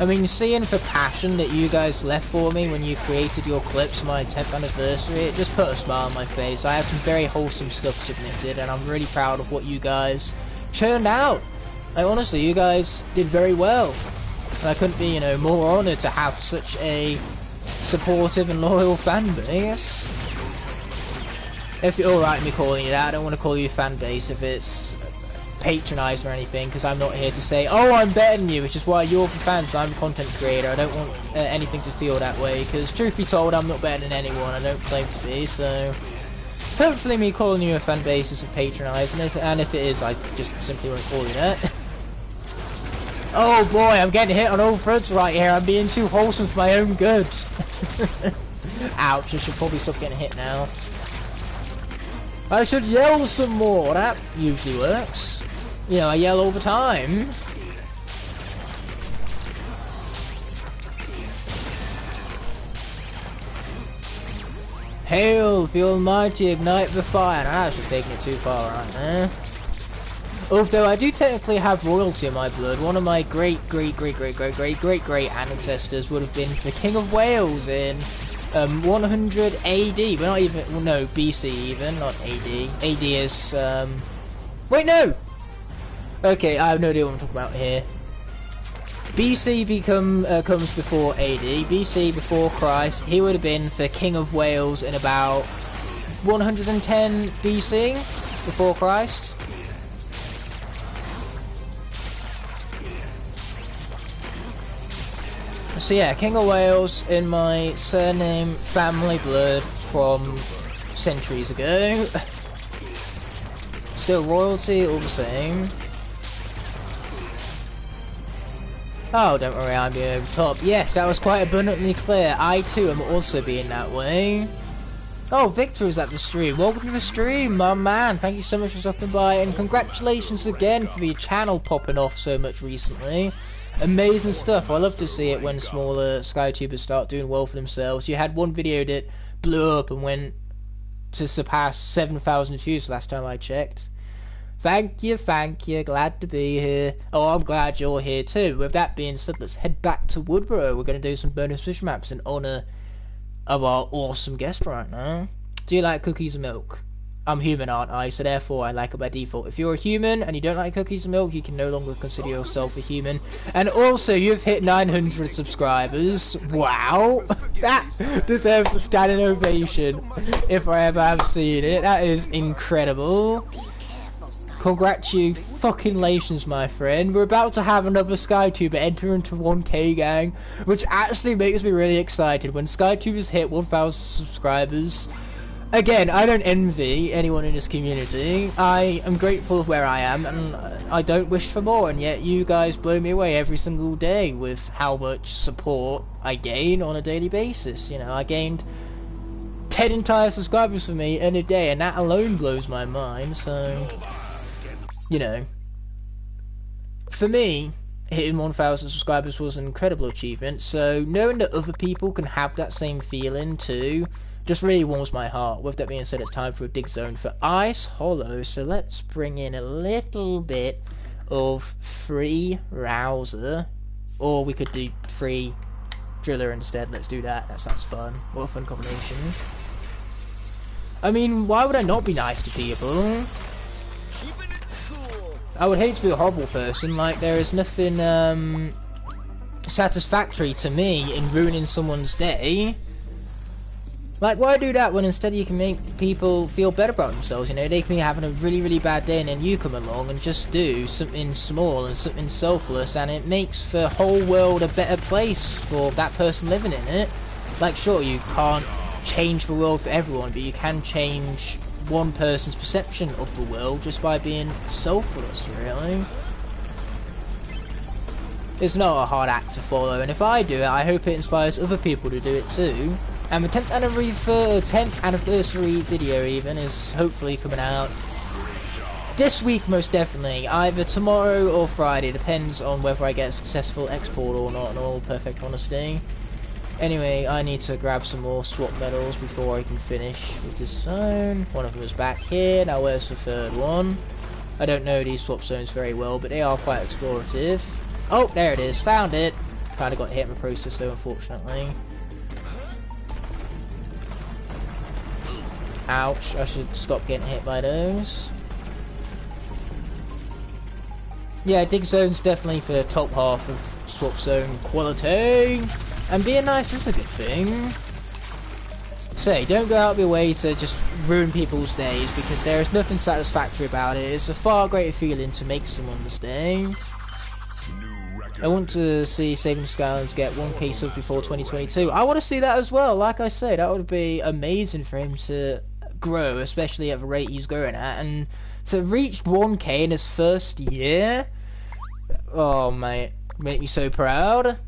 I mean, seeing the passion that you guys left for me when you created your clips for my 10th anniversary, it just put a smile on my face. I have some very wholesome stuff submitted, and I'm really proud of what you guys churned out. Like, honestly, you guys did very well. And I couldn't be, you know, more honoured to have such a supportive and loyal fan base. If you're alright with me calling it out, I don't want to call you a fan base if it's patronised or anything, because I'm not here to say, oh, I'm better than you, which is why you're the fans, I'm a content creator. I don't want anything to feel that way, because truth be told, I'm not better than anyone, I don't claim to be, so hopefully me calling you a fan base isn't patronised, and if it is, I just simply won't call you that. Oh boy, I'm getting hit on all fronts right here, I'm being too wholesome for my own good. Ouch, I should probably stop getting hit now. I should yell some more, that usually works. You know, I yell all the time. Hail the almighty, ignite the fire. I was just taking it too far right there. Although I do technically have royalty in my blood. One of my great ancestors would have been the King of Wales in 100 AD. But not even, well, no, BC even, not AD. AD is, wait, no! Okay, I have no idea what I'm talking about here. BC comes before AD. BC, before Christ, he would have been the King of Wales in about 110 BC, before Christ. So yeah, King of Wales in my surname, family blood from centuries ago. Still royalty, all the same. Oh, don't worry, I'm being over the top. Yes, that was quite abundantly clear. I too am also being that way. Oh, Victor is at the stream. Welcome to the stream, my man. Thank you so much for stopping by, and congratulations again for your channel popping off so much recently. Amazing stuff. I love to see it when smaller SkyTubers start doing well for themselves. You had one video that blew up and went to surpass 7,000 views last time I checked. Thank you, glad to be here. Oh, I'm glad you're here too. With that being said, let's head back to Woodrow. We're going to do some bonus fish maps in honour of our awesome guest right now. Do you like cookies and milk? I'm human, aren't I? So therefore I like it by default. If you're a human and you don't like cookies and milk, you can no longer consider yourself a human. And also, you've hit 900 subscribers. Wow! That deserves a standing ovation if I ever have seen it. That is incredible. Congratulations, my friend. We're about to have another SkyTuber enter into 1K, gang, which actually makes me really excited. When SkyTubers hit 1,000 subscribers, again, I don't envy anyone in this community. I am grateful of where I am, and I don't wish for more, and yet you guys blow me away every single day with how much support I gain on a daily basis. You know, I gained 10 entire subscribers for me in a day, and that alone blows my mind, so... You know, for me, hitting 1,000 subscribers was an incredible achievement, so knowing that other people can have that same feeling too, just really warms my heart. With that being said, it's time for a dig zone for Ice Hollow, so let's bring in a little bit of free Rouser, or we could do free Driller instead. Let's do that, that sounds fun. What a fun combination. I mean, why would I not be nice to people? I would hate to be a horrible person. Like, there is nothing satisfactory to me in ruining someone's day. Like, why do that when instead you can make people feel better about themselves? You know, they can be having a really bad day and then you come along and just do something small and something selfless, and it makes the whole world a better place for that person living in it. Like, sure, you can't change the world for everyone, but you can change one person's perception of the world just by being selfless, really. It's not a hard act to follow, and if I do it, I hope it inspires other people to do it too. And the 10th anniversary video even is hopefully coming out this week, most definitely, either tomorrow or Friday, depends on whether I get a successful export or not, in all perfect honesty. Anyway, I need to grab some more swap medals before I can finish with this zone. One of them is back here. Now where's the third one? I don't know these swap zones very well, but they are quite explorative. Oh, there it is. Found it. Kind of got hit in the process though, unfortunately. Ouch. I should stop getting hit by those. Yeah, dig zone's definitely for the top half of swap zone quality. And being nice is a good thing. Say, don't go out of your way to just ruin people's days, because there is nothing satisfactory about it. It's a far greater feeling to make someone's day. I want to see Saving Skylanders get 1K subs before 2022. I want to see that as well. Like I said, that would be amazing for him to grow, especially at the rate he's growing at. And to reach 1K in his first year, oh mate, make me so proud.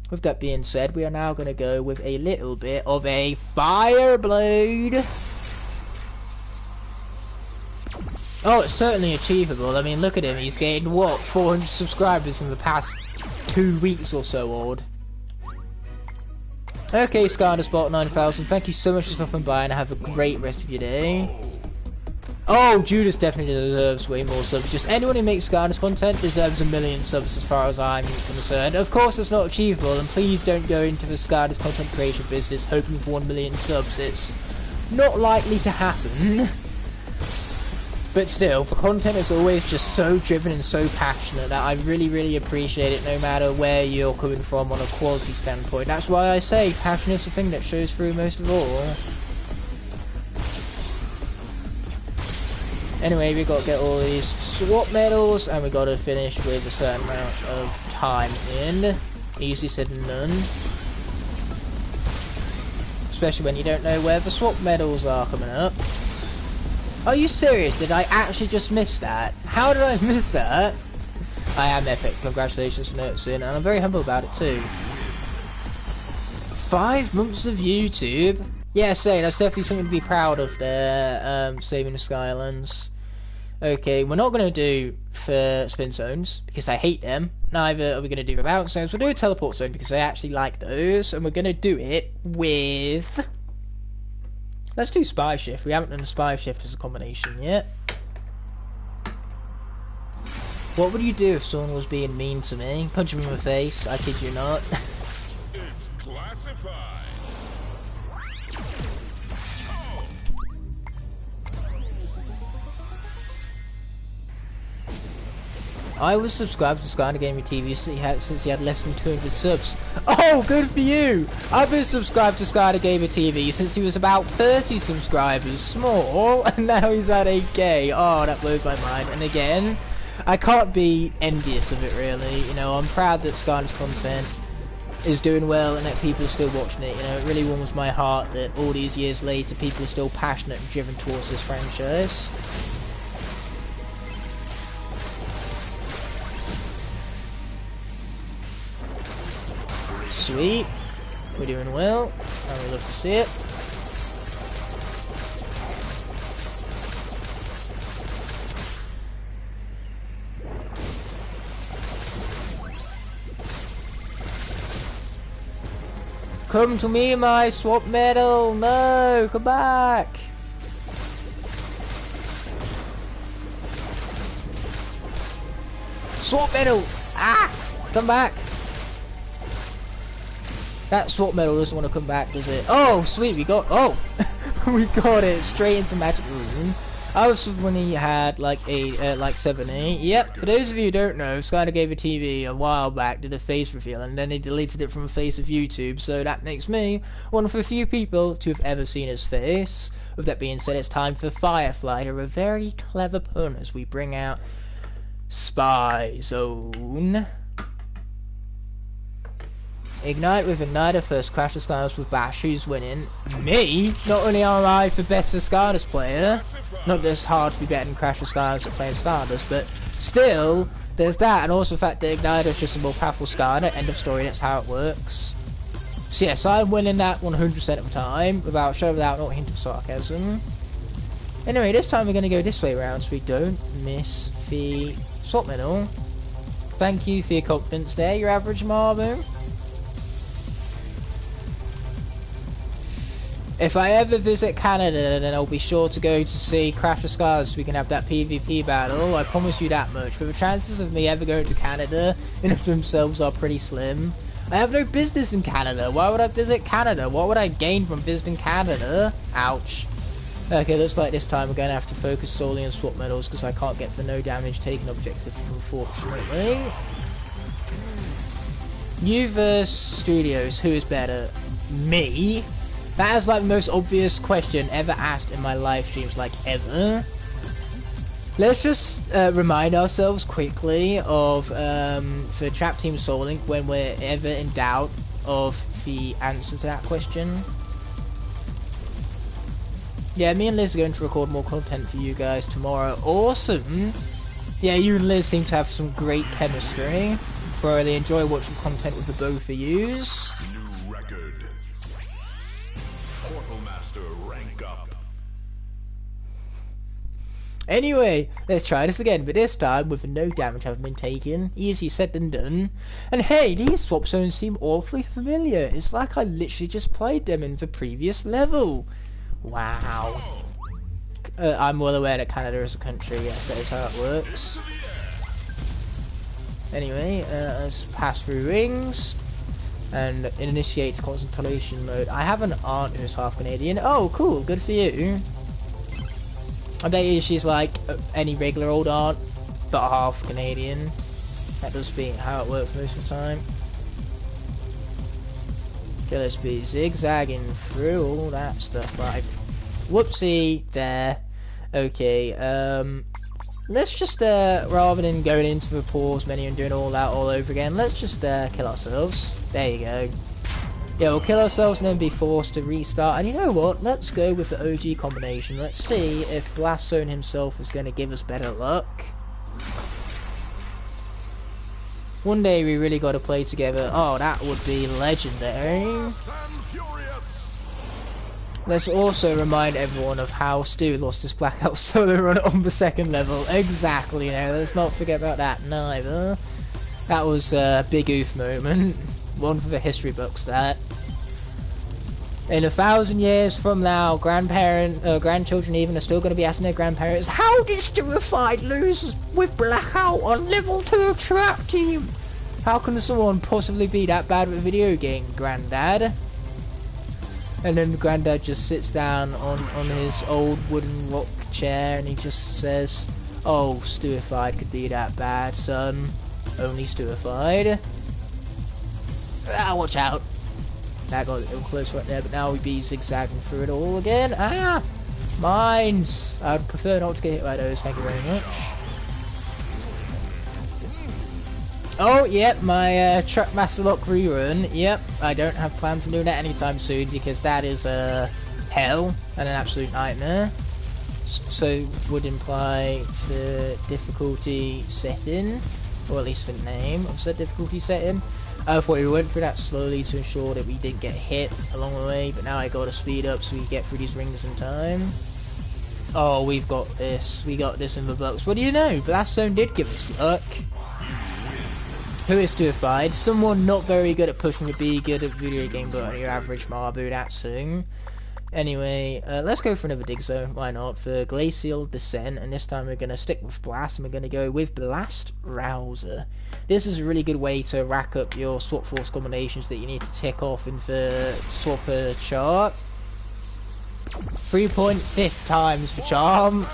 With that being said, we are now going to go with a little bit of a Fire Blade. Oh, it's certainly achievable. I mean, look at him. He's gained, what, 400 subscribers in the past 2 weeks or so odd. Okay, Skylanders Spot 9000, thank you so much for stopping by and have a great rest of your day. Oh, Judas definitely deserves way more subs. Just anyone who makes Skylanders content deserves 1 million subs as far as I'm concerned. Of course it's not achievable, and please don't go into the Skylanders content creation business hoping for 1 million subs. It's not likely to happen. But still, for content it's always just so driven and so passionate that I really, really appreciate it no matter where you're coming from on a quality standpoint. That's why I say passion is the thing that shows through most of all. Anyway, we got to get all these swap medals, and we got to finish with a certain amount of time in. Easy said and done. Especially when you don't know where the swap medals are coming up. Are you serious? Did I actually just miss that? How did I miss that? I am epic. Congratulations for noticing, and I'm very humble about it too. 5 months of YouTube? Yeah, say that's definitely something to be proud of there, saving the Skylands. Okay, we're not going to do for spin zones, because I hate them. Neither are we going to do the bounce zones. We'll do a teleport zone, because I actually like those. And we're going to do it with... Let's do Spy Shift. We haven't done Spy Shift as a combination yet. What would you do if someone was being mean to me? Punch him in the face, I kid you not. It's classified. I was subscribed to Skylanders Gaming TV since he had less than 200 subs. Oh, good for you! I've been subscribed to Skylanders Gaming TV since he was about 30 subscribers, small, and now he's at 8k. Oh, that blows my mind. And again, I can't be envious of it really. You know, I'm proud that Skylanders content is doing well and that people are still watching it. You know, it really warms my heart that all these years later, people are still passionate and driven towards this franchise. Sweet, we're doing well, and we love to see it. Come to me, my swap medal! No, come back! Swap medal! Ah! Come back! That swap medal doesn't want to come back, does it? Oh, sweet, we got... Oh! We got it straight into Magic Room. I was when he had like a like 70. Yep, for those of you who don't know, Skylanders gave a TV a while back, did a face reveal, and then they deleted it from the face of YouTube, so that makes me one of the few people to have ever seen his face. With that being said, it's time for Firefly, to a very clever pun as we bring out Spy Zone. Ignite with Igniter first, Crash the Skylanders with Bash. Who's winning? Me? Not only am I the better Skylanders player, not that it's hard to be better than Crash the Skylanders at playing Skylanders, but still, there's that, and also the fact that Igniter is just a more powerful Skylander. End of story, that's how it works. So yes, I'm winning that 100% of the time, without not a hint of sarcasm. Anyway, this time we're going to go this way around so we don't miss the swap medal. Thank you for your confidence there, your average Marbo. If I ever visit Canada, then I'll be sure to go to see Crash the Skylanders so we can have that PvP battle. I promise you that much. But the chances of me ever going to Canada in and of themselves are pretty slim. I have no business in Canada. Why would I visit Canada? What would I gain from visiting Canada? Ouch. Okay, looks like this time we're going to have to focus solely on swap medals because I can't get the no damage taken objective, unfortunately. Universe Studios, who is better? Me? That is like the most obvious question ever asked in my live streams, like ever. Let's just remind ourselves quickly of for Trap Team Soul Link when we're ever in doubt of the answer to that question. Yeah, me and Liz are going to record more content for you guys tomorrow. Awesome! Yeah, you and Liz seem to have some great chemistry. Thoroughly enjoy watching content with the both of yous. New record. Portal Master rank up. Anyway, let's try this again, but this time with no damage having been taken. Easy said than done. And hey, these swap zones seem awfully familiar. It's like I literally just played them in the previous level. Wow. I'm well aware that Canada is a country, yes, that is how it works. Anyway, let's pass through rings and initiate concentration mode. I have an aunt who's half Canadian. Oh, cool, good for you. I bet you she's like any regular old aunt, but half Canadian. That does be how it works most of the time. Okay, let's be zigzagging through all that stuff. Right, whoopsie, there. Okay, let's just, rather than going into the pause menu and doing all that all over again, let's just, kill ourselves. There you go. Yeah, we'll kill ourselves and then be forced to restart. And you know what? Let's go with the OG combination. Let's see if Blast Zone himself is going to give us better luck. One day we really got to play together. Oh, that would be legendary. Let's also remind everyone of how Stu lost his Blackout solo run on the second level. Exactly, now let's not forget about that neither. That was a big oof moment. One for the history books, that. In 1,000 years from now, grandchildren even are still going to be asking their grandparents, how did Stuified lose with Blackout on level 2 trap team? How can someone possibly be that bad with a video game, Granddad? And then Granddad just sits down on his old wooden rock chair and he just says, oh, Stuified could be that bad, son. Only Stuified. Ah, watch out. That got a little close right there, but now we'd be zigzagging through it all again. Ah! Mines! I'd prefer not to get hit by those, thank you very much. Oh, yep, my Truckmaster Lock rerun. Yep, I don't have plans on doing that anytime soon because that is hell and an absolute nightmare. So would imply the difficulty setting, or at least the name of the difficulty setting. I thought we went through that slowly to ensure that we didn't get hit along the way, but now I gotta speed up so we get through these rings in time. Oh, we've got this. We got this in the books. What do you know? Blast Zone did give us luck. Who is Stuified? Someone not very good at pushing to be good at video game, but your average Marbu, that's soon. Anyway, let's go for another dig zone, why not, for Glacial Descent, and this time we're going to stick with Blast, and we're going to go with Blast Rouser. This is a really good way to rack up your Swap Force combinations that you need to tick off in the Swapper chart. 3.5 times for Charm.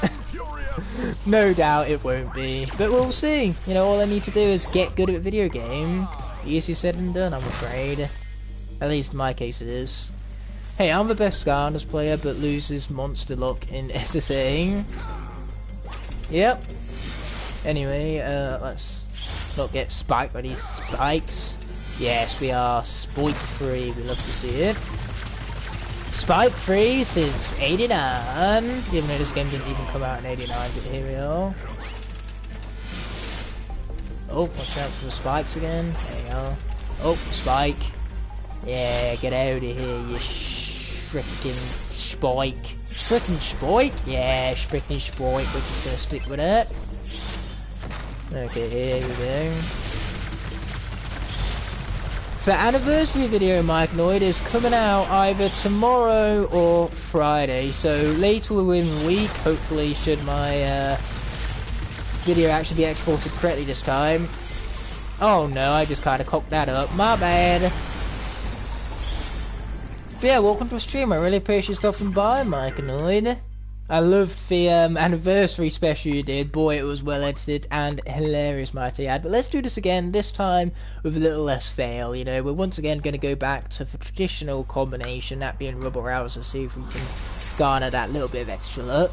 No doubt it won't be, but we'll see. You know, all I need to do is get good at a video game. Easier said than done, I'm afraid. At least in my case it is. Hey, I'm the best Skylanders player, but loses monster luck in SSA. Yep. Anyway, let's not get spiked by these spikes. Yes, we are spike free. We love to see it. Spike free since '89. Even though this game didn't even come out in '89, but here we are. Oh, watch out for the spikes again. There you go. Oh, spike. Yeah, get out of here, you frickin' spike. Frickin' spike? Yeah, frickin' spike. We're just gonna stick with that. Okay, here we go. The anniversary video, Mike Lloyd, is coming out either tomorrow or Friday, so later within the week, hopefully, should my video actually be exported correctly this time. Oh no, I just kind of cocked that up. My bad. But yeah, welcome to the stream. I really appreciate you stopping by, Mike Lloyd. I loved the anniversary special you did. Boy, it was well edited and hilarious, might I add. But let's do this again, this time with a little less fail. You know, we're once again going to go back to the traditional combination, that being Rubber Rouser, see if we can garner that little bit of extra luck.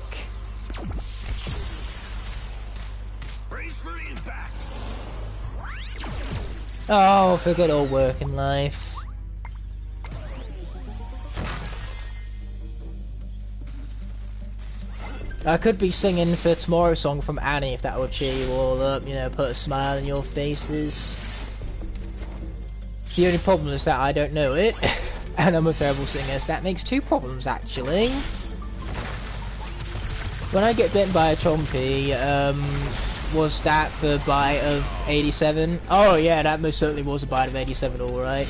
Brace for impact. Oh, for good old working life. I could be singing the Tomorrow song from Annie if that would cheer you all up, you know, put a smile in your faces. The only problem is that I don't know it, and I'm a terrible singer, so that makes two problems actually. When I get bitten by a chompy, was that the bite of 87? Oh yeah, that most certainly was a bite of 87, alright.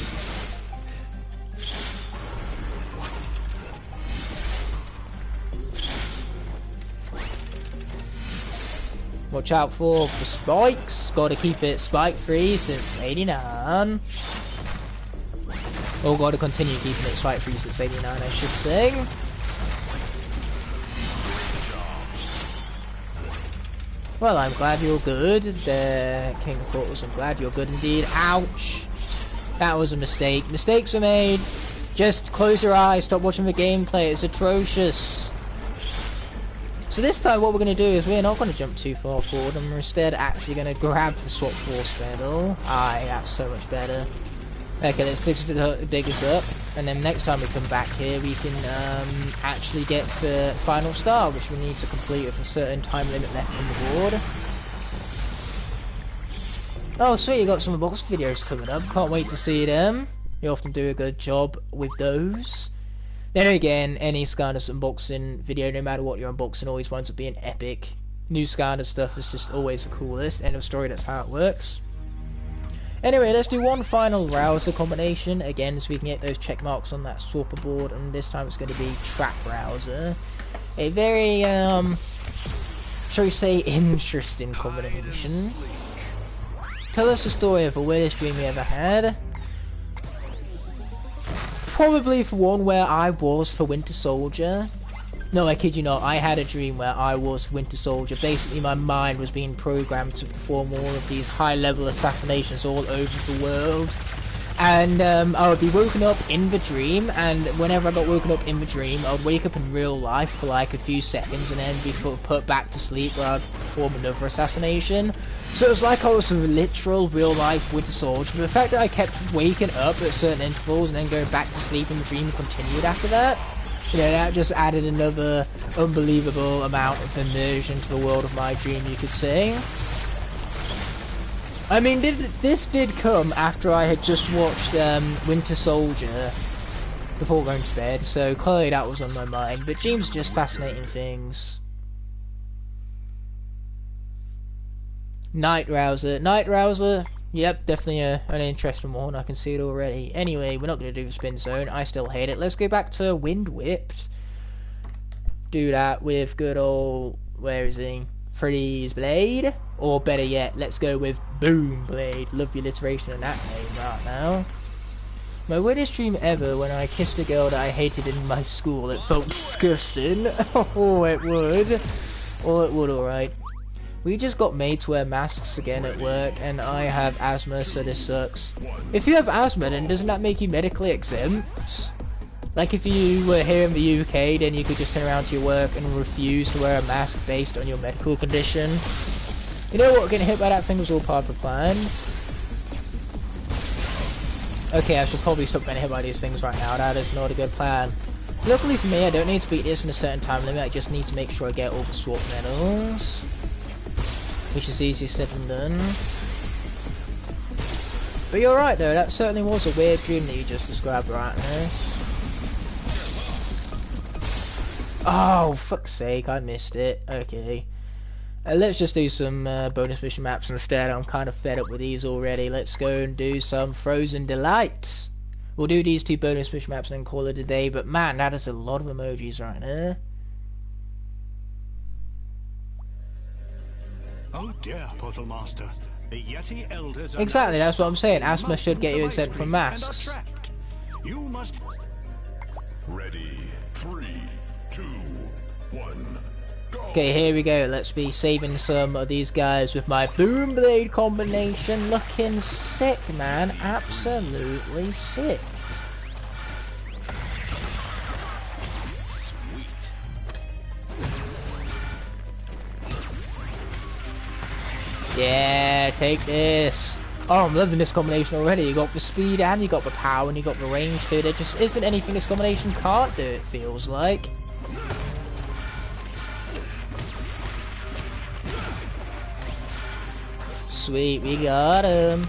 Watch out for the spikes. Gotta keep it spike free since 89. Or gotta continue keeping it spike free since 89, I should say. Well, I'm glad you're good. The King of Portals, I'm glad you're good indeed. Ouch! That was a mistake. Mistakes were made. Just close your eyes, stop watching the gameplay, it's atrocious. So this time what we're going to do is we're not going to jump too far forward, and we're instead actually going to grab the swap force medal. Aye, that's so much better. Okay, let's dig this up, and then next time we come back here we can actually get the final star, which we need to complete with a certain time limit left on the board. Oh sweet, you got some unboxing videos coming up, can't wait to see them. You often do a good job with those. Then again, any Skylanders unboxing video, no matter what you're unboxing, always winds up being epic. New Skylanders stuff is just always the coolest. End of story, that's how it works. Anyway, let's do one final Rouser combination, again, so we can get those check marks on that swapper board, and this time it's going to be Trap Rouser. A very, shall we say, interesting combination. Tell us the story of the weirdest dream you ever had. Probably for one where I was for Winter Soldier. No, I kid you not, I had a dream where I was Winter Soldier. Basically my mind was being programmed to perform all of these high level assassinations all over the world. And I would be woken up in the dream, and whenever I got woken up in the dream, I would wake up in real life for like a few seconds and then be put back to sleep where I'd perform another assassination. So it was like I was a literal real life Winter Soldier, but the fact that I kept waking up at certain intervals and then going back to sleep in the dream continued after that, you know, that just added another unbelievable amount of immersion to the world of my dream, you could say. I mean, this did come after I had just watched Winter Soldier before going to bed, so clearly that was on my mind, but dreams are just fascinating things. Night Rouser, yep, definitely an interesting one, I can see it already. Anyway, we're not going to do the spin zone, I still hate it. Let's go back to Wind Whipped. Do that with good old, where is he? Freeze Blade, or better yet, let's go with Boom Blade. Love the alliteration in that name right now. My weirdest dream ever, when I kissed a girl that I hated in my school. It felt disgusting. Oh, it would. Oh, it would, alright. We just got made to wear masks again at work, and I have asthma, so this sucks. If you have asthma, then doesn't that make you medically exempt? Like if you were here in the UK, then you could just turn around to your work and refuse to wear a mask based on your medical condition. You know what, getting hit by that thing was all part of the plan. Okay, I should probably stop getting hit by these things right now, that is not a good plan. Luckily for me, I don't need to beat this in a certain time limit, I just need to make sure I get all the swap medals. Which is easier said than done. But you're right though, that certainly was a weird dream that you just described right there. Oh, fuck's sake, I missed it. Okay. Let's just do some bonus mission maps instead. I'm kind of fed up with these already. Let's go and do some Frozen Delight. We'll do these two bonus mission maps and then call it a day, but man, that is a lot of emojis right there. Oh dear, Portal Master. The Yeti elders are exactly, that's what I'm saying. Asthma should get you exempt from masks. You must... Ready. 3, 2, 1, go. Okay, here we go. Let's be saving some of these guys with my Boom Blade combination. Looking sick, man. Absolutely sick. Yeah, take this. Oh, I'm loving this combination already. You got the speed and you got the power and you got the range too. There just isn't anything this combination can't do, it feels like. Sweet, we got him.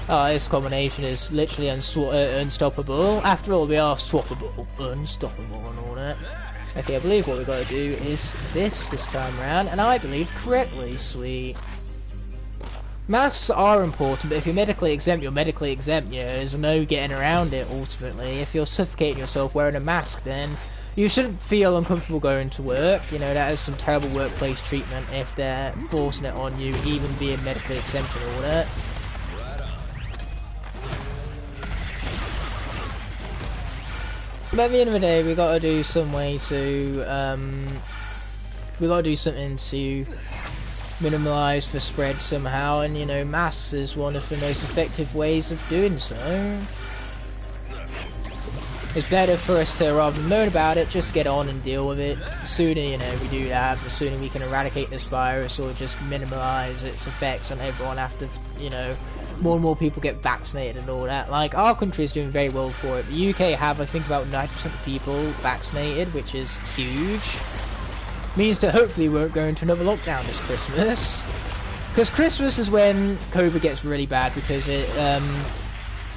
Oh, this combination is literally unstoppable. After all, we are swappable, unstoppable and all that. Okay, I believe what we've got to do is this time around, and I believe correctly. Sweet. Masks are important, but if you're medically exempt, you're medically exempt, you know, there's no getting around it ultimately. If you're suffocating yourself wearing a mask, then You shouldn't feel uncomfortable going to work. You know, that is some terrible workplace treatment if they're forcing it on you, even being medical exemption and all that. But at the end of the day, we got to do some way to, we got to do something to minimise the spread somehow, and you know, masks is one of the most effective ways of doing so. It's better for us to, rather than moan about it, just get on and deal with it. The sooner, you know, we do that, the sooner we can eradicate this virus or just minimise its effects on everyone after, you know, more and more people get vaccinated and all that. Like, our country is doing very well for it. The UK have, I think, about 90% of people vaccinated, which is huge. Means that hopefully we won't go into another lockdown this Christmas. Because Christmas is when COVID gets really bad, because it,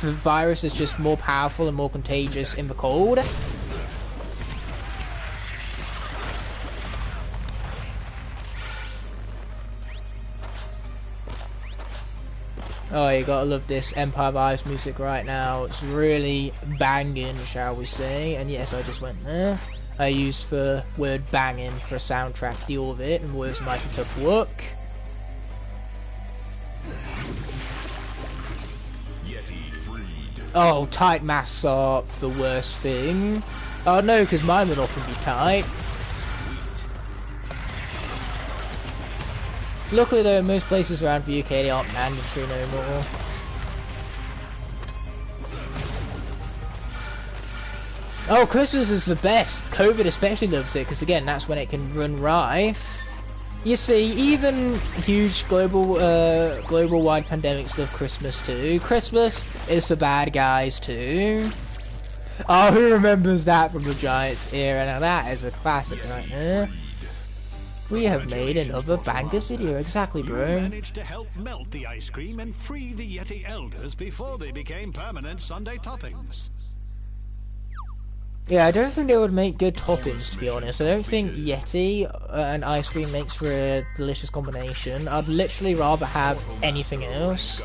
the virus is just more powerful and more contagious in the cold. Oh, you gotta love this Empire Vibes music right now. It's really banging, shall we say. And yes, I just went there. I used the word banging for a soundtrack deal with it, and words might be tough work. Oh, tight masks are the worst thing. Oh no, because mine would often be tight. Luckily though, in most places around the UK they aren't mandatory no more. Oh, Christmas is the best. COVID especially loves it, because again, that's when it can run rife. You see, even huge global-wide pandemics love Christmas too. Christmas is for bad guys too. Oh, who remembers that from the Giants era? Now that is a classic right there. We have made another banger video, exactly, bro. You managed to help melt the ice cream and free the Yeti elders before they became permanent Sunday toppings. Yeah, I don't think they would make good toppings, to be honest. I don't think Yeti and ice cream makes for a delicious combination. I'd literally rather have anything else.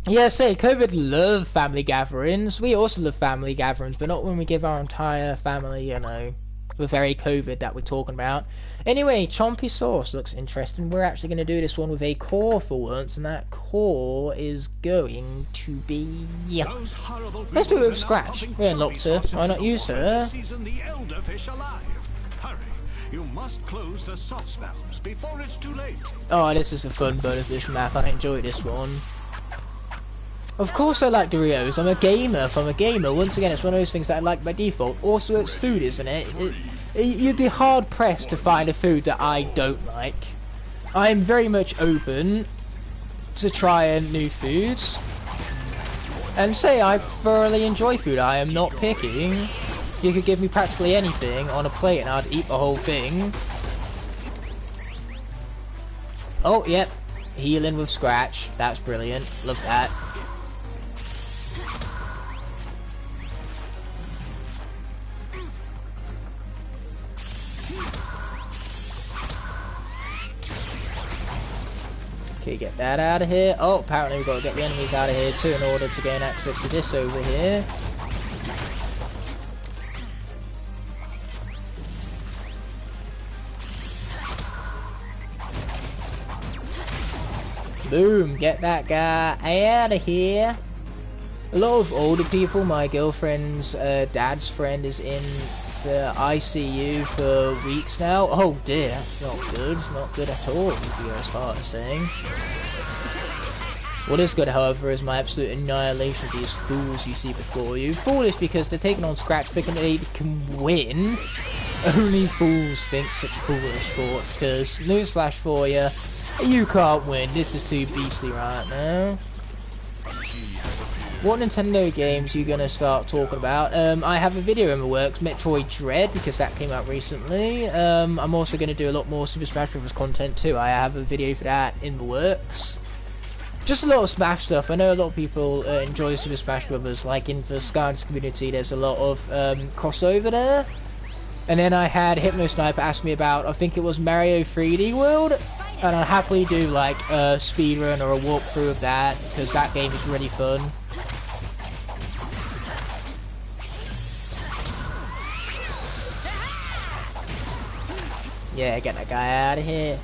Yeah, say, COVID love family gatherings. We also love family gatherings, but not when we give our entire family, you know, the very COVID that we're talking about. Anyway, Chompy Sauce looks interesting. We're actually going to do this one with a core for once, and that core is going to be... Let's do it with Scratch. We're in Locter. Why not you, sir? You must close the sauce valves before it's too late. Oh, this is a fun bonus map. I enjoy this one. Of course I like Doritos. I'm a gamer. If I'm a gamer, once again, it's one of those things that I like by default. Also, it's food, isn't it? You'd be hard-pressed to find a food that I don't like. I'm very much open to trying new foods. And say, I thoroughly enjoy food. I am not picky. You could give me practically anything on a plate and I'd eat the whole thing. Oh, yep. Healing with Scratch. That's brilliant. Love that. Okay, get that out of here. Oh, apparently we've got to get the enemies out of here too in order to gain access to this over here. Boom, get that guy out of here. A lot of older people, my girlfriend's dad's friend is in the ICU for weeks now. Oh dear, that's not good. Not good at all, would be as far as saying. What is good, however, is my absolute annihilation of these fools you see before you. Foolish because they're taking on Scratch thinking they can win. Only fools think such foolish thoughts, because newsflash for you, you can't win. This is too beastly right now. What Nintendo games are you gonna start talking about? I have a video in the works, Metroid Dread, because that came out recently. I'm also gonna do a lot more Super Smash Bros. Content too. I have a video for that in the works. Just a lot of Smash stuff. I know a lot of people enjoy Super Smash Bros. Like in the Skylanders community, there's a lot of crossover there. And then I had Hypno Sniper ask me about, I think it was Mario 3D World, and I'll happily do like a speedrun or a walkthrough of that, because that game is really fun. Yeah, get that guy out of here.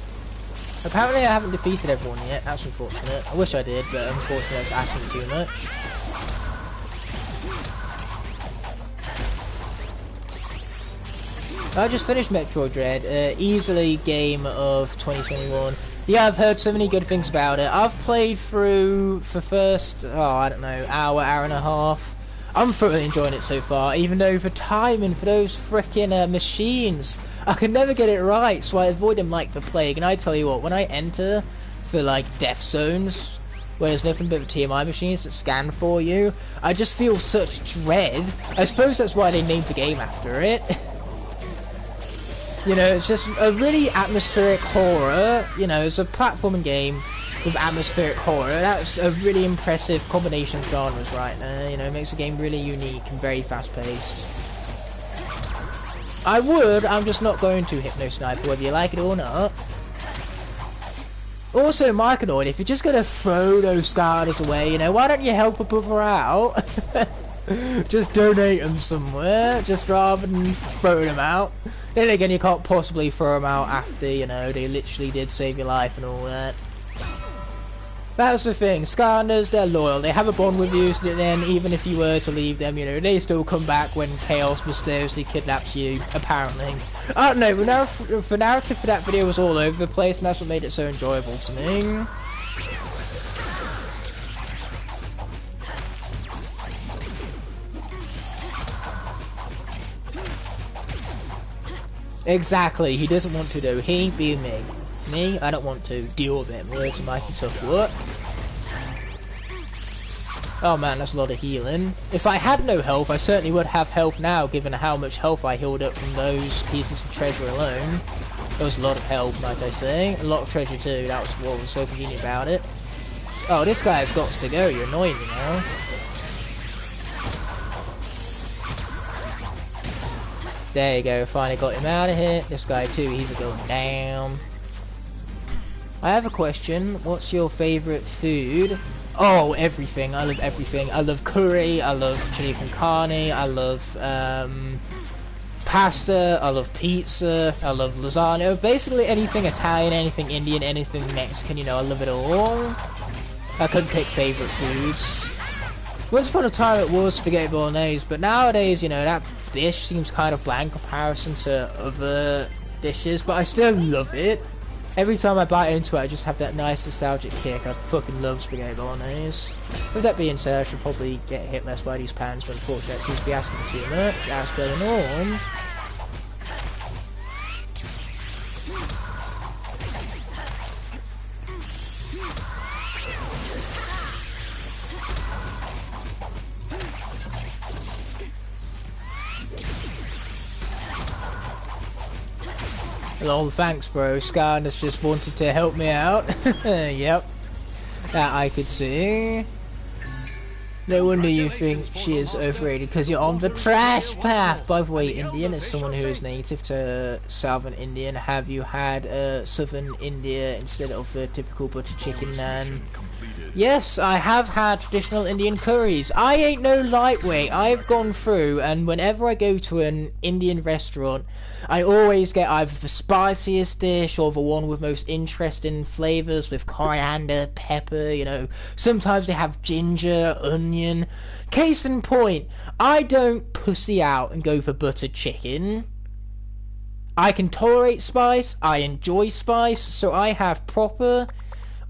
Apparently I haven't defeated everyone yet, that's unfortunate. I wish I did, but unfortunately it's asking too much. I just finished Metroid Dread, easily game of 2021. Yeah, I've heard so many good things about it. I've played through for first, I don't know, hour and a half. I'm thoroughly enjoying it so far, even though the timing for those frickin' machines, I can never get it right, so I avoid them like the plague. And I tell you what, when I enter for like death zones, where there's nothing but the TMI machines that scan for you, I just feel such dread. I suppose that's why they named the game after it. You know, it's just a really atmospheric horror. You know, it's a platforming game with atmospheric horror. That's a really impressive combination of genres right there. You know, it makes the game really unique and very fast-paced. I'm just not going to Hypno Sniper, whether you like it or not. Also, Micronoid, if you're just going to throw those Skylanders away, you know, why don't you help a brother out? Just donate them somewhere, just rather than throw them out. Then again, you can't possibly throw them out after, you know, they literally did save your life and all that. That's the thing, Skylanders, they're loyal, they have a bond with you, so that then even if you were to leave them, you know, they still come back when Chaos mysteriously kidnaps you, apparently. I don't know, the narrative for that video was all over the place, and that's what made it so enjoyable to me. Exactly, he doesn't want to though, he ain't being me. Me, I don't want to deal with it. Words of Mikey tough work. Oh man, that's a lot of healing. If I had no health, I certainly would have health now, given how much health I healed up from those pieces of treasure alone. There was a lot of health, might I say. A lot of treasure too, that was what was so convenient about it. Oh, this guy has got to go, you're annoying me now. There you go, finally got him out of here. This guy too, he's going down. I have a question. What's your favourite food? Oh, everything. I love everything. I love curry. I love chili con carne. I love pasta. I love pizza. I love lasagna. Basically anything Italian, anything Indian, anything Mexican. You know, I love it all. I couldn't pick favourite foods. Once upon a time it was spaghetti bolognese, but nowadays, you know, that dish seems kind of bland in comparison to other dishes, but I still love it. Every time I bite into it, I just have that nice nostalgic kick. I fucking love spaghetti bolognese. With that being said, I should probably get hit less by these pans, but unfortunately that seems to be asking too much. As per the norm. Lol, thanks bro, Skylanders just wanted to help me out. Yep, that I could see. No wonder you think she is overrated, because you're on the trash path. By the way, Indian, as someone who is native to Southern Indian, have you had Southern India instead of the typical butter chicken naan? Yes, I have had traditional Indian curries. I ain't no lightweight. I've gone through, and whenever I go to an Indian restaurant, I always get either the spiciest dish or the one with most interesting flavours with coriander, pepper, you know. Sometimes they have ginger, onion. Case in point, I don't pussy out and go for buttered chicken. I can tolerate spice, I enjoy spice, so I have proper,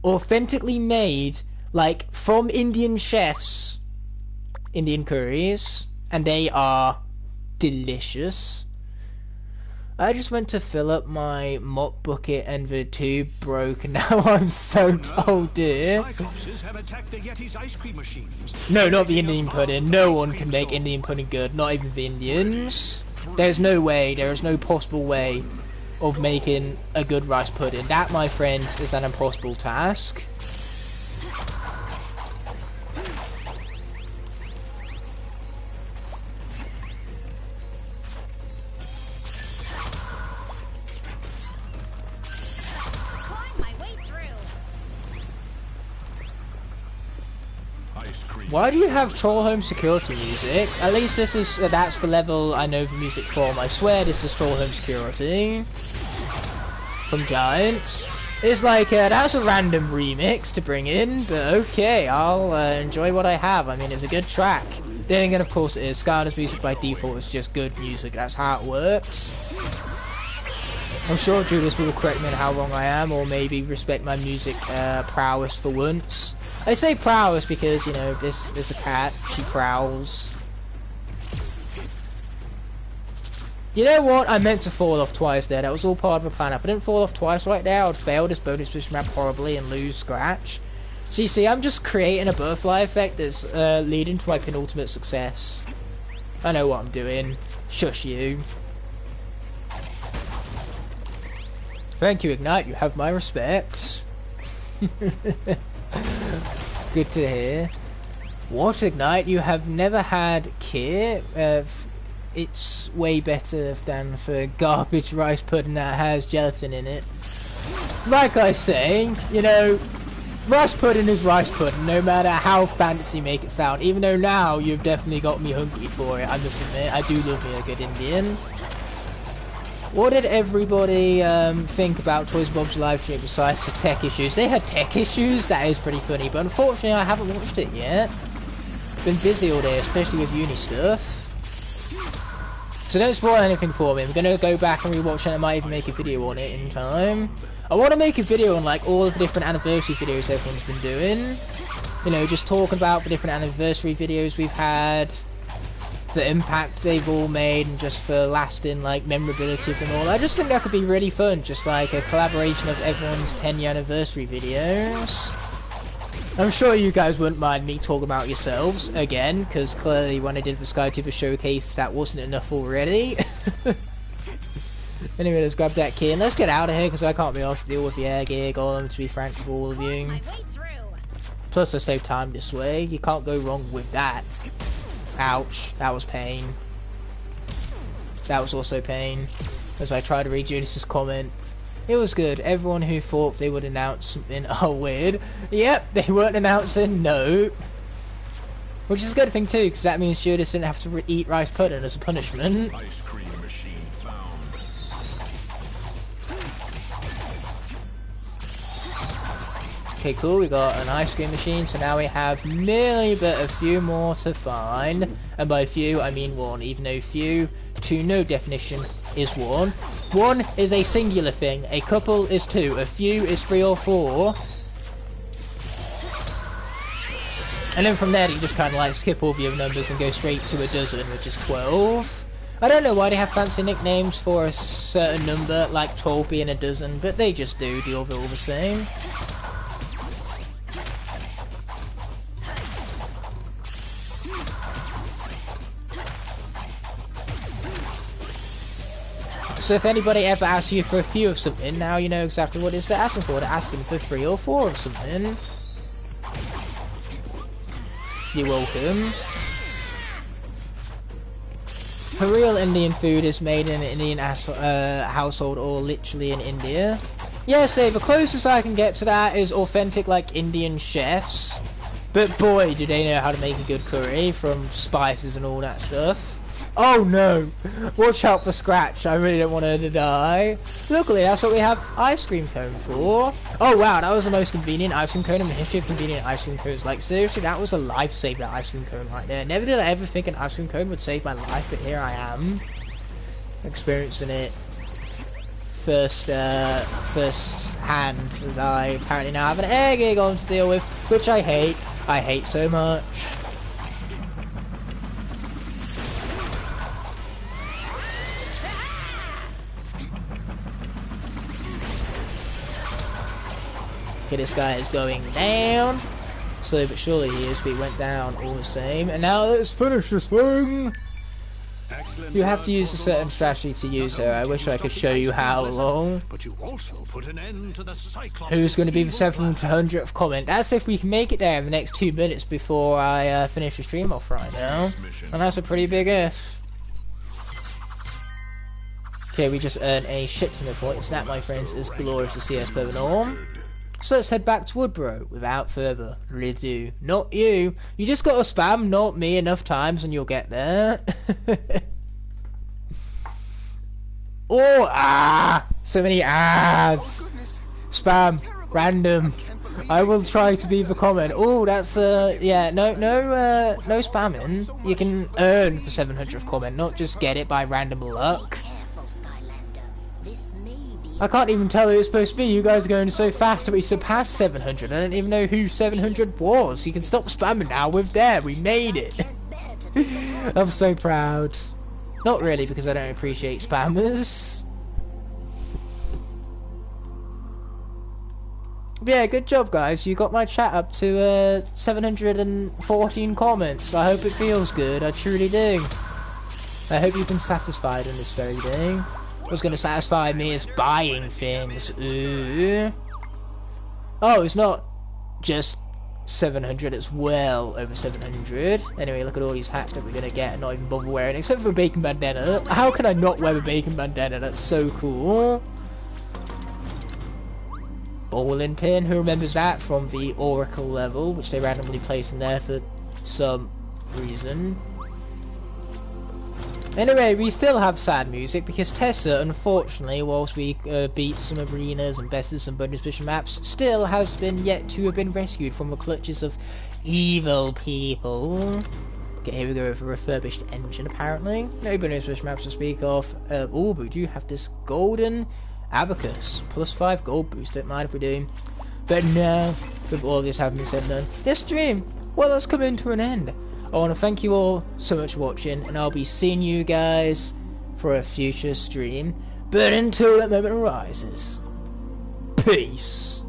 authentically made, like, from Indian chefs, Indian curries, and they are delicious. I just went to fill up my mop bucket and the tube broke and now I'm soaked. Oh dear. No, not the Indian pudding. No one can make Indian pudding good, not even the Indians. There's no way, there is no possible way of making a good rice pudding. That, my friends, is an impossible task. Why do you have Troll Home Security music? At least that's the level I know the music from. I swear this is Troll Home Security. from Giants. It's like, that's a random remix to bring in, but okay, I'll enjoy what I have. I mean, it's a good track. Then again, of course it is. Skylanders music by default is just good music. That's how it works. I'm sure Judas will correct me on how wrong I am, or maybe respect my music prowess for once. I say prowess because, you know, this is a cat. She prowls. You know what? I meant to fall off twice there. That was all part of a plan. If I didn't fall off twice right there, I would fail this bonus position map horribly and lose Scratch. So you see, I'm just creating a butterfly effect that's leading to my penultimate success. I know what I'm doing. Shush you. Thank you, Ignite. You have my respect. Good to hear. What, Ignite? You have never had Kir? It's way better than for garbage rice pudding that has gelatin in it. Like I say, you know, rice pudding is rice pudding, no matter how fancy you make it sound. Even though now you've definitely got me hungry for it, I must admit. I do love me a good Indian. What did everybody think about Toys Bob's live stream besides the tech issues? They had tech issues? That is pretty funny, but unfortunately I haven't watched it yet. Been busy all day, especially with uni stuff. So don't spoil anything for me. I'm gonna go back and rewatch it. I might even make a video on it in time. I want to make a video on like all of the different anniversary videos everyone's been doing. You know, just talking about the different anniversary videos we've had, the impact they've all made, and just the lasting like memorability of them all. I just think that could be really fun, just like a collaboration of everyone's 10-year anniversary videos. I'm sure you guys wouldn't mind me talking about yourselves again, because clearly when I did the SkyTuber showcase that wasn't enough already. Anyway, let's grab that key and let's get out of here, because I can't be asked to deal with the air gear golem, to be frank with all of you. Plus I save time this way, you can't go wrong with that. Ouch, that was pain. That was also pain, as I tried to read Judas's comment. It was good. Everyone who thought they would announce something weird. Yep, they weren't announcing no. Which is a good thing too, because that means Judas didn't have to eat rice pudding as a punishment. Ice cream machine found. Okay, cool, we got an ice cream machine, so now we have merely but a few more to find. And by few, I mean one, even though few, to no definition, is one. One is a singular thing, a couple is two, a few is 3 or 4. And then from there you just kind of like skip all the other numbers and go straight to a dozen, which is 12. I don't know why they have fancy nicknames for a certain number, like 12 being a dozen, but they just do the other all the same. So if anybody ever asks you for a few of something, now you know exactly what it is they're asking for. They're asking for 3 or 4 of something. You're welcome. For real Indian food is made in an Indian household or literally in India. Yeah, so the closest I can get to that is authentic like Indian chefs. But boy, do they know how to make a good curry from spices and all that stuff. Oh no! Watch out for Scratch, I really don't want her to die. Luckily, that's what we have ice cream cone for. Oh wow, that was the most convenient ice cream cone in the history of convenient ice cream cones. Like seriously, that was a lifesaver, that ice cream cone right there. Never did I ever think an ice cream cone would save my life, but here I am. Experiencing it first hand, as I apparently now have an air gig on to deal with, which I hate so much. Okay, this guy is going down. Slowly but surely he is, but he went down all the same. And now let's finish this thing! You have to use a certain strategy to use her. I wish I could show you how long. But you also put an end to the Cyclops. Who's going to be the 700th comment? That's if we can make it there in the next 2 minutes before I finish the stream off right now. And that's a pretty big if. Okay, we just earned a shit ton of points. That, my friends, is glorious to see us moving on. So let's head back to Woodbro without further ado. Not you. You just gotta spam not me enough times and you'll get there. Oh, ah! So many ahs! Spam, random. I will try to leave a comment. Oh, that's yeah, no spamming. You can earn for 700 comment, not just get it by random luck. I can't even tell who it's supposed to be. You guys are going so fast that we surpassed 700. I don't even know who 700 was. You can stop spamming now. We're there. We made it. I'm so proud. Not really, because I don't appreciate spammers. But yeah, good job, guys. You got my chat up to 714 comments. I hope it feels good. I truly do. I hope you've been satisfied on this very day. What's going to satisfy me is buying things. Ooh. Oh, it's not just 700, it's well over 700. Anyway, look at all these hats that we're going to get and not even bother wearing, except for a bacon bandana. How can I not wear a bacon bandana? That's so cool. Bowling pin, who remembers that from the Oracle level, which they randomly placed in there for some reason. Anyway, we still have sad music because Tessa, unfortunately, whilst we beat some arenas and bested some bonus mission maps, still has been yet to have been rescued from the clutches of evil people. Okay, here we go with a refurbished engine, apparently. No bonus mission maps to speak of. Oh, but we do have this golden abacus. +5 gold boost, don't mind if we do. But now, with all this having been said and done, this stream, well, it's coming to an end. I want to thank you all so much for watching, and I'll be seeing you guys for a future stream. But until that moment arises, peace.